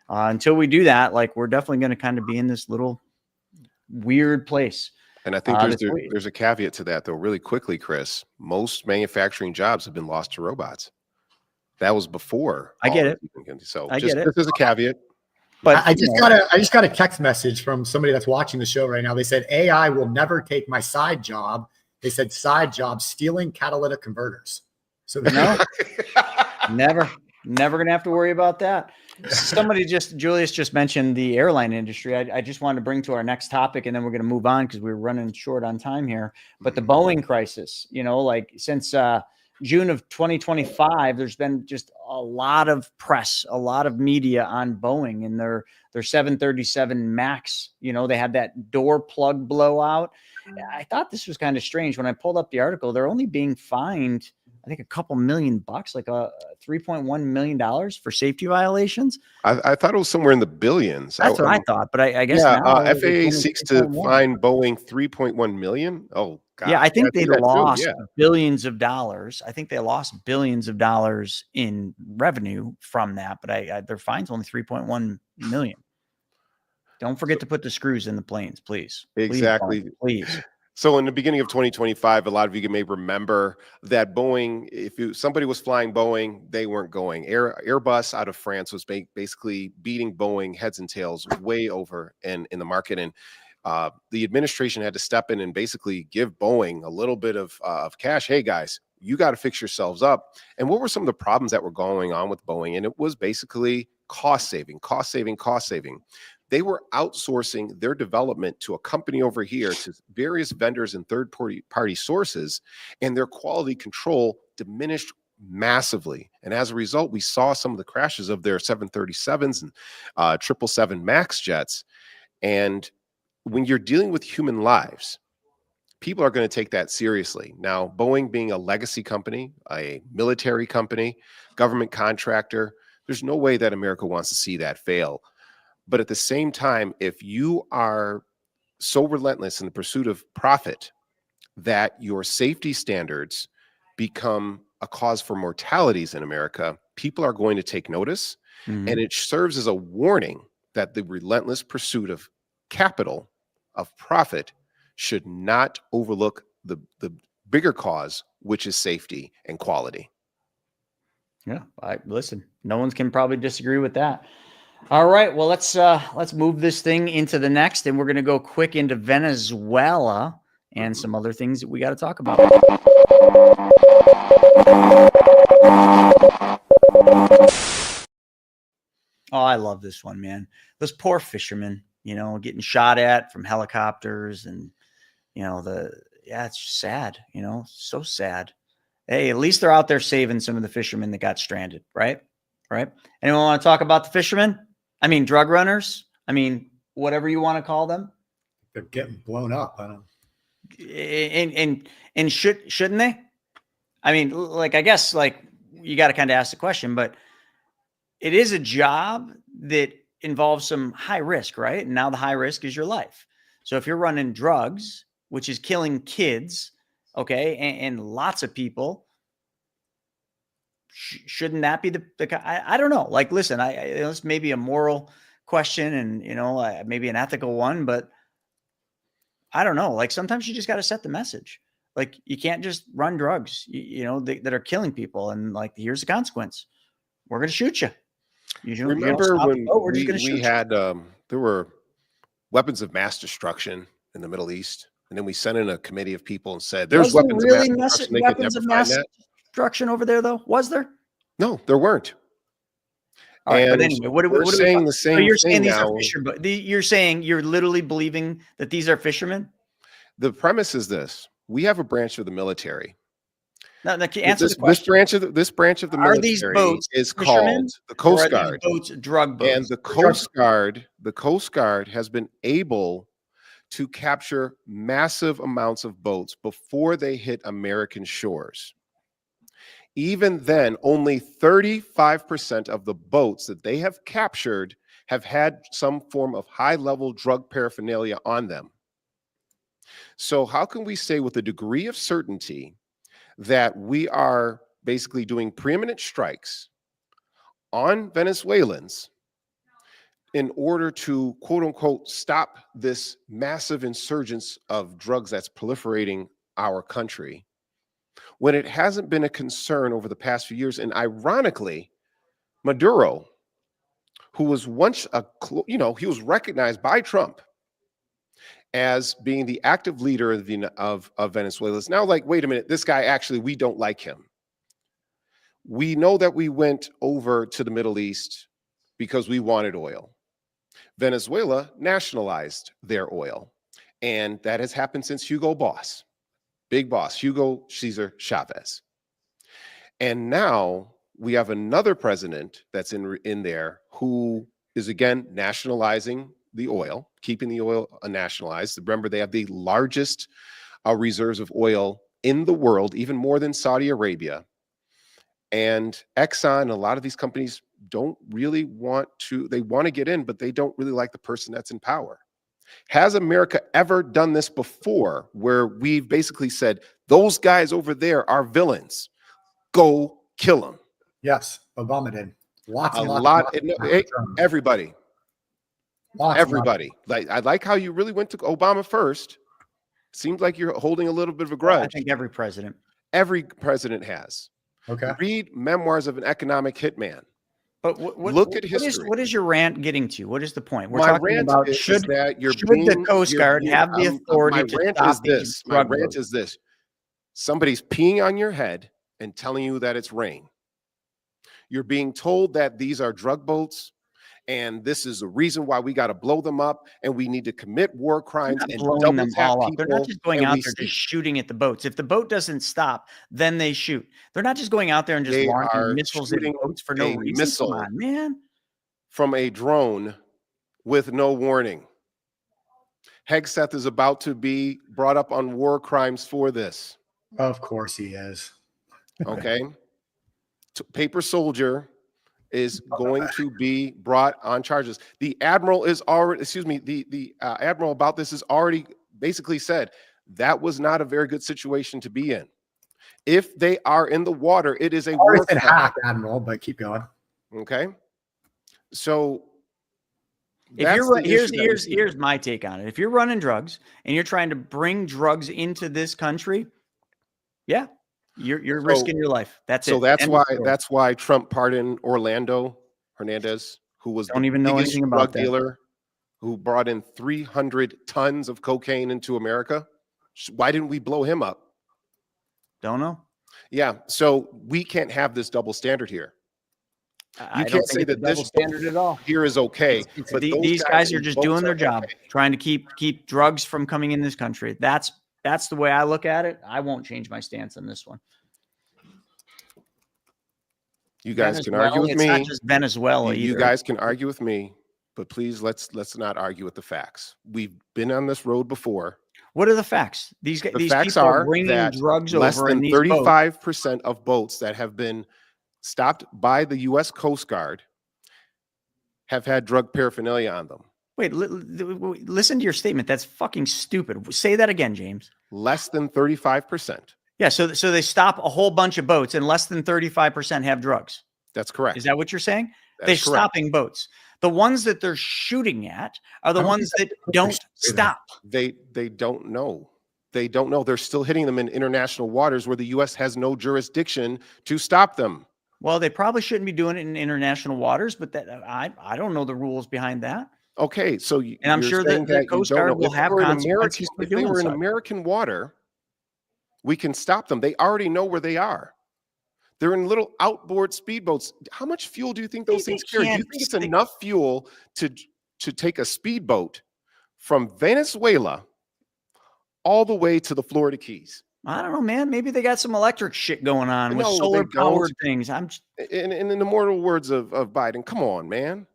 until we do that, we're definitely going to kind of be in this little weird place. And I think there's a caveat to that, though, really quickly, Chris. Most manufacturing jobs have been lost to robots. That was before. I get it. So this is a caveat. But I just got a text message from somebody that's watching the show right now. They said AI will never take my side job. They said side job stealing catalytic converters. So never gonna have to worry about that. Julius just mentioned the airline industry. I just wanted to bring to our next topic, and then we're going to move on because we're running short on time here. But the Boeing crisis, since June of 2025, there's been just a lot of press, a lot of media on Boeing and their 737 MAX. They had that door plug blowout. I thought this was kind of strange. When I pulled up the article, they're only being fined, I think a couple $1 million, like $3.1 million for safety violations. I thought it was somewhere in the billions. That's what I thought, but I guess now FAA seeks to fine Boeing $3.1 million. Oh God. Yeah, I think they lost too, billions of dollars. I think they lost billions of dollars in revenue from that, but their fine's only $3.1 million. Don't forget to put the screws in the planes, please. Exactly. Please. So in the beginning of 2025, a lot of you may remember that Boeing, somebody was flying Boeing, they weren't going. Airbus out of France was basically beating Boeing heads and tails way over in the market. And the administration had to step in and basically give Boeing a little bit of cash. Hey, guys, you got to fix yourselves up. And what were some of the problems that were going on with Boeing? And it was basically cost saving. They were outsourcing their development to a company over here, to various vendors and third-party sources, and their quality control diminished massively. And as a result, we saw some of the crashes of their 737s and 777 MAX jets. And when you're dealing with human lives, people are going to take that seriously. Now, Boeing being a legacy company, a military company, government contractor, there's no way that America wants to see that fail. But at the same time, if you are so relentless in the pursuit of profit that your safety standards become a cause for mortalities in America, people are going to take notice. Mm-hmm. And it serves as a warning that the relentless pursuit of capital, of profit, should not overlook the bigger cause, which is safety and quality. Yeah, listen, no one can probably disagree with that. All right, well, let's move this thing into the next, and we're going to go quick into Venezuela and some other things that we got to talk about. Oh, I love this one, man. Those poor fishermen, getting shot at from helicopters, and it's just sad, so sad. Hey, at least they're out there saving some of the fishermen that got stranded, right? Right? Anyone want to talk about the fishermen? I mean, drug runners. I mean, whatever you want to call them. They're getting blown up. I don't. And shouldn't they? I mean, I guess you got to kind of ask the question, but it is a job that involves some high risk, right? And now the high risk is your life. So if you're running drugs, which is killing kids, okay, and lots of people, shouldn't that be I don't know. Listen, it's maybe a moral question and, maybe an ethical one, but I don't know. Sometimes you just got to set the message. You can't just run drugs, that are killing people. And here's the consequence. We're going to shoot you. Remember when we had, there were weapons of mass destruction in the Middle East. And then we sent in a committee of people and said, there's weapons of mass destruction over there, though? Was there? No, there weren't. All right, but anyway, what we're saying the same you're thing saying these now. Are fishermen. You're saying you're literally believing that these are fishermen? The premise is this: we have a branch of the military. Now, answer the question. This branch of the military these boats is called the Coast Guard. Boats, drug boats. And the Coast Guard has been able to capture massive amounts of boats before they hit American shores. Even then, only 35% of the boats that they have captured have had some form of high-level drug paraphernalia on them. So how can we say with a degree of certainty that we are basically doing preeminent strikes on Venezuelans in order to, quote unquote, stop this massive insurgence of drugs that's proliferating our country, when it hasn't been a concern over the past few years? And ironically, Maduro, who was once he was recognized by Trump as being the active leader of Venezuela, is now wait a minute, this guy, actually, we don't like him. We know that we went over to the Middle East because we wanted oil. Venezuela nationalized their oil, and that has happened since Hugo Boss. Big boss, Hugo Cesar Chavez. And now we have another president that's in there who is again nationalizing the oil, keeping the oil nationalized. Remember, they have the largest reserves of oil in the world, even more than Saudi Arabia. And Exxon, a lot of these companies don't really want to, they want to get in, but they don't really like the person that's in power. Has America ever done this before where we've basically said, those guys over there are villains, go kill them? Yes, Obama did. Lots A and lots. lot. And lots Hey, everybody. lots Everybody. Like, I like how you really went to Obama first. Seems like you're holding a little bit of a grudge. I think every president. Every president has. Okay. Read Memoirs of an Economic Hitman. But look at history. What is your rant getting to? What is the point? We're My talking rant about is should that you're the Coast Guard have the authority my to rant stop is this. My drug rant loads? is this. Somebody's peeing on your head and telling you that it's rain. You're being told that these are drug boats and this is the reason why we got to blow them up and we need to commit war crimes and Blowing them all up. people. They're not just going out there just shooting at the boats. If the boat doesn't stop, then they shoot. They're not just going out there and just launching missiles at boats for no reason. Missile Come on, man. From a drone with no warning. Hegseth is about to be brought up on war crimes for this. Of course he is. Okay. Paper Soldier is going to be brought on charges. The admiral is already, the admiral about this has already basically said that was not a very good situation to be in. If they are in the water, it is a war crime. Hack, Admiral, but keep going. Okay. So if you're here's my take on it. If you're running drugs and you're trying to bring drugs into this country, yeah, you're risking your life. That's it. So that's why Trump pardoned Orlando Hernandez, who was don't even know anything about that. Dealer who brought in 300 tons of cocaine into America. Why didn't we blow him up? Don't know. Yeah, so we can't have this double standard here. You can't say that this standard at all here is okay. But these guys are just doing their job, trying to keep drugs from coming in this country. That's the way I look at it. I won't change my stance on this one. You guys can argue with me. It's not just Venezuela either. You guys can argue with me, but please let's not argue with the facts. We've been on this road before. What are the facts? These facts people are bringing that drugs less over than in 35% of boats that have been stopped by the U.S. Coast Guard have had drug paraphernalia on them. Wait, listen to your statement. That's fucking stupid. Say that again, James. Less than 35%. Yeah, so they stop a whole bunch of boats and less than 35% have drugs. That's correct. Is that what you're saying? That's they're correct. Stopping boats. The ones that they're shooting at are the ones that don't stop. They don't know. They don't know. They're still hitting them in international waters where the U.S. has no jurisdiction to stop them. Well, they probably shouldn't be doing it in international waters, but that I don't know the rules behind that. Okay, so and I'm sure that the Coast Guard will have consequences for doing if they were in so. American water, we can stop them. They already know where they are. They're in little outboard speedboats. How much fuel do you think those things carry? Do you think it's enough fuel to take a speedboat from Venezuela all the way to the Florida Keys? I don't know, man. Maybe they got some electric shit going on with No, they solar powered don't. things. In the immortal words of Biden, come on, man.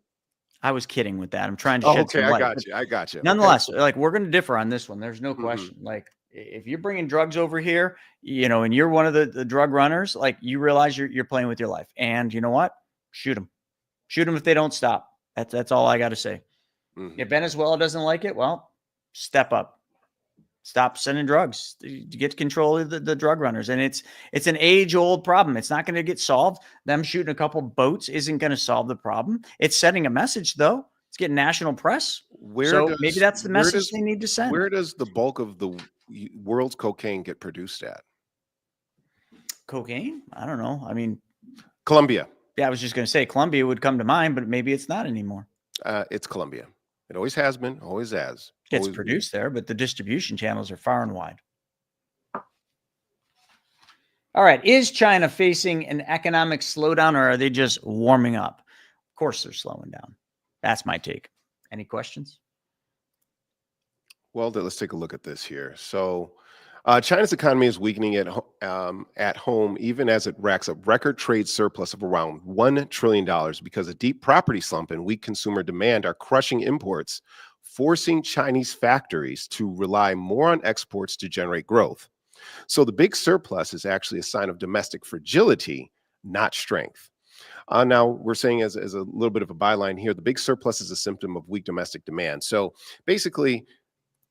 I was kidding with that. I'm trying to shed some light. I got you. Nonetheless, like we're going to differ on this one. There's no question. Like if you're bringing drugs over here, and you're one of the drug runners, like you realize you're playing with your life. And you know what? Shoot them. Shoot them if they don't stop. That's all I got to say. If Venezuela doesn't like it, well, step up. Stop sending drugs. Get control of the drug runners. And it's an age-old problem. It's not going to get solved. Them shooting a couple boats isn't going to solve the problem. It's sending a message, though. It's getting national press. Maybe that's the message they need to send. Where does the bulk of the world's cocaine get produced at? Cocaine? I don't know. I mean, Colombia. Yeah, I was just going to say Colombia would come to mind, but maybe it's not anymore. It's Colombia. It always has been, always has. It's produced there, but the distribution channels are far and wide. All right. Is China facing an economic slowdown or are they just warming up? Of course they're slowing down. That's my take. Any questions? Well, let's take a look at this here. So China's economy is weakening at home, even as it racks up record trade surplus of around $1 trillion because a deep property slump and weak consumer demand are crushing imports, forcing Chinese factories to rely more on exports to generate growth. So the big surplus is actually a sign of domestic fragility, not strength. Now, we're saying as a little bit of a byline here, the big surplus is a symptom of weak domestic demand. So basically,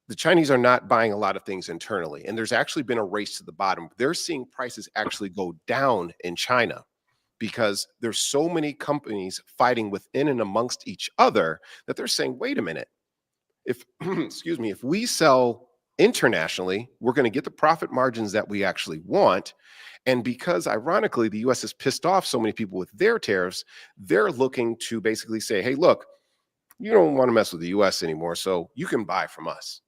the Chinese are not buying a lot of things internally, and there's actually been a race to the bottom. They're seeing prices actually go down in China because there's so many companies fighting within and amongst each other that they're saying, wait a minute, if excuse me, if we sell internationally, we're going to get the profit margins that we actually want. And because ironically, the US has pissed off so many people with their tariffs, they're looking to basically say, hey, look, you don't want to mess with the US anymore, so you can buy from us.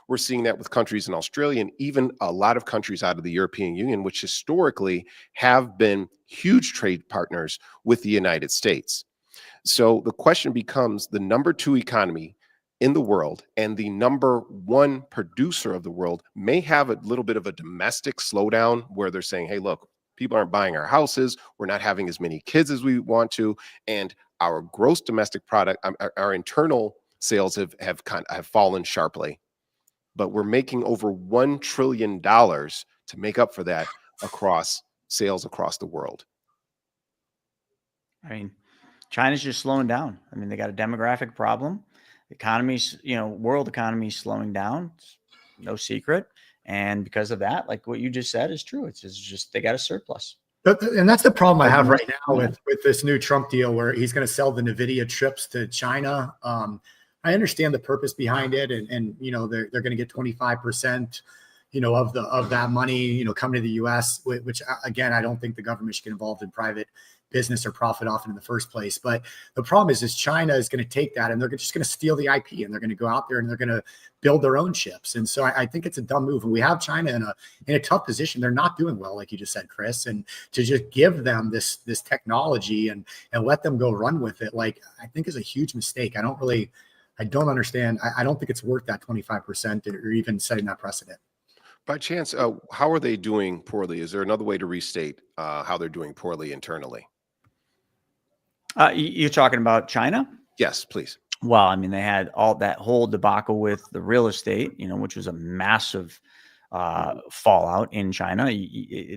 We're seeing that with countries in Australia and even a lot of countries out of the European Union, which historically have been huge trade partners with the United States. So the question becomes, the number 2 economy in the world and the number 1 producer of the world may have a little bit of a domestic slowdown where they're saying, hey, look, people aren't buying our houses, we're not having as many kids as we want to, and our gross domestic product, our internal sales have fallen sharply. But we're making over $1 trillion to make up for that across sales across the world. I mean, China's just slowing down. I mean, they got a demographic problem. The economy's, world economy is slowing down. It's no secret. And because of that, like what you just said is true. It's just they got a surplus. And that's the problem I have right now with this new Trump deal where he's going to sell the NVIDIA chips to China. I understand the purpose behind it, and they're going to get 25%, of that money, coming to the U.S., which again, I don't think the government should get involved in private business or profit off it in the first place. But the problem is China is going to take that and they're just going to steal the IP and they're going to go out there and they're going to build their own chips. And so I think it's a dumb move. And we have China in a tough position. They're not doing well, like you just said, Chris, and to just give them this technology and let them go run with it, like I think is a huge mistake. I don't understand. I don't think it's worth that 25% or even setting that precedent. By chance, how are they doing poorly? Is there another way to restate how they're doing poorly internally? You're talking about China? Yes, please. Well, I mean, they had all that whole debacle with the real estate, which was a massive fallout in China.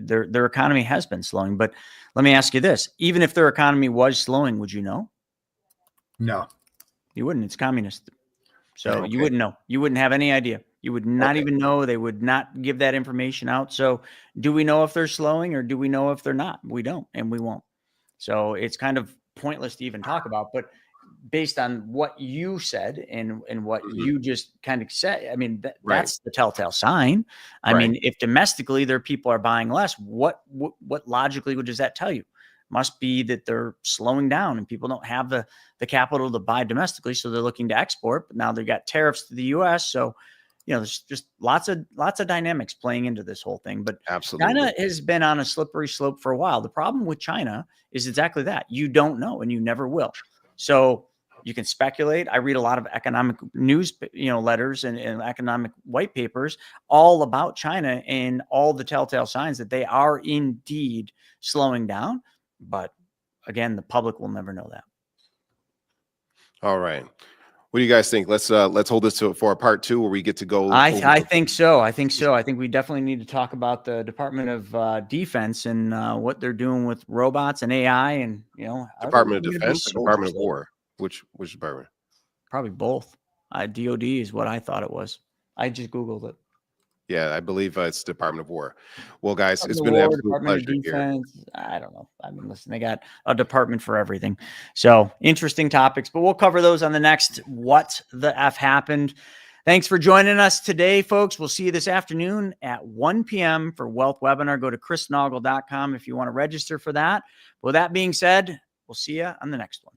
Their economy has been slowing. But let me ask you this. Even if their economy was slowing, would you know? No. You wouldn't. It's communist. So you wouldn't know. You wouldn't have any idea. You would not even know. They would not give that information out. So do we know if they're slowing or do we know if they're not? We don't, and we won't. So it's kind of pointless to even talk about. But based on what you said and what you just kind of said, I mean, that's the telltale sign. I mean, if domestically their people are buying less, what logically does that tell you? Must be that they're slowing down and people don't have the capital to buy domestically. So they're looking to export, but now they've got tariffs to the US. So, there's just lots of dynamics playing into this whole thing, but absolutely, China has been on a slippery slope for a while. The problem with China is exactly that. You don't know, and you never will. So you can speculate. I read a lot of economic news, letters and economic white papers all about China and all the telltale signs that they are indeed slowing down. But again, the public will never know that. All right. What do you guys think? Let's hold this for a part 2 where we get to go. I think so. I think we definitely need to talk about the Department of Defense and what they're doing with robots and AI and Department of Defense, or Department of War. Which department? Probably both. DOD is what I thought it was. I just Googled it. Yeah, I believe it's Department of War. Well, guys, it's been an absolute pleasure here. I don't know. I mean, listen, they got a department for everything. So interesting topics, but we'll cover those on the next What the F Happened. Thanks for joining us today, folks. We'll see you this afternoon at 1 p.m. for Wealth Webinar. Go to chrisnaugle.com if you want to register for that. With that being said, we'll see you on the next one.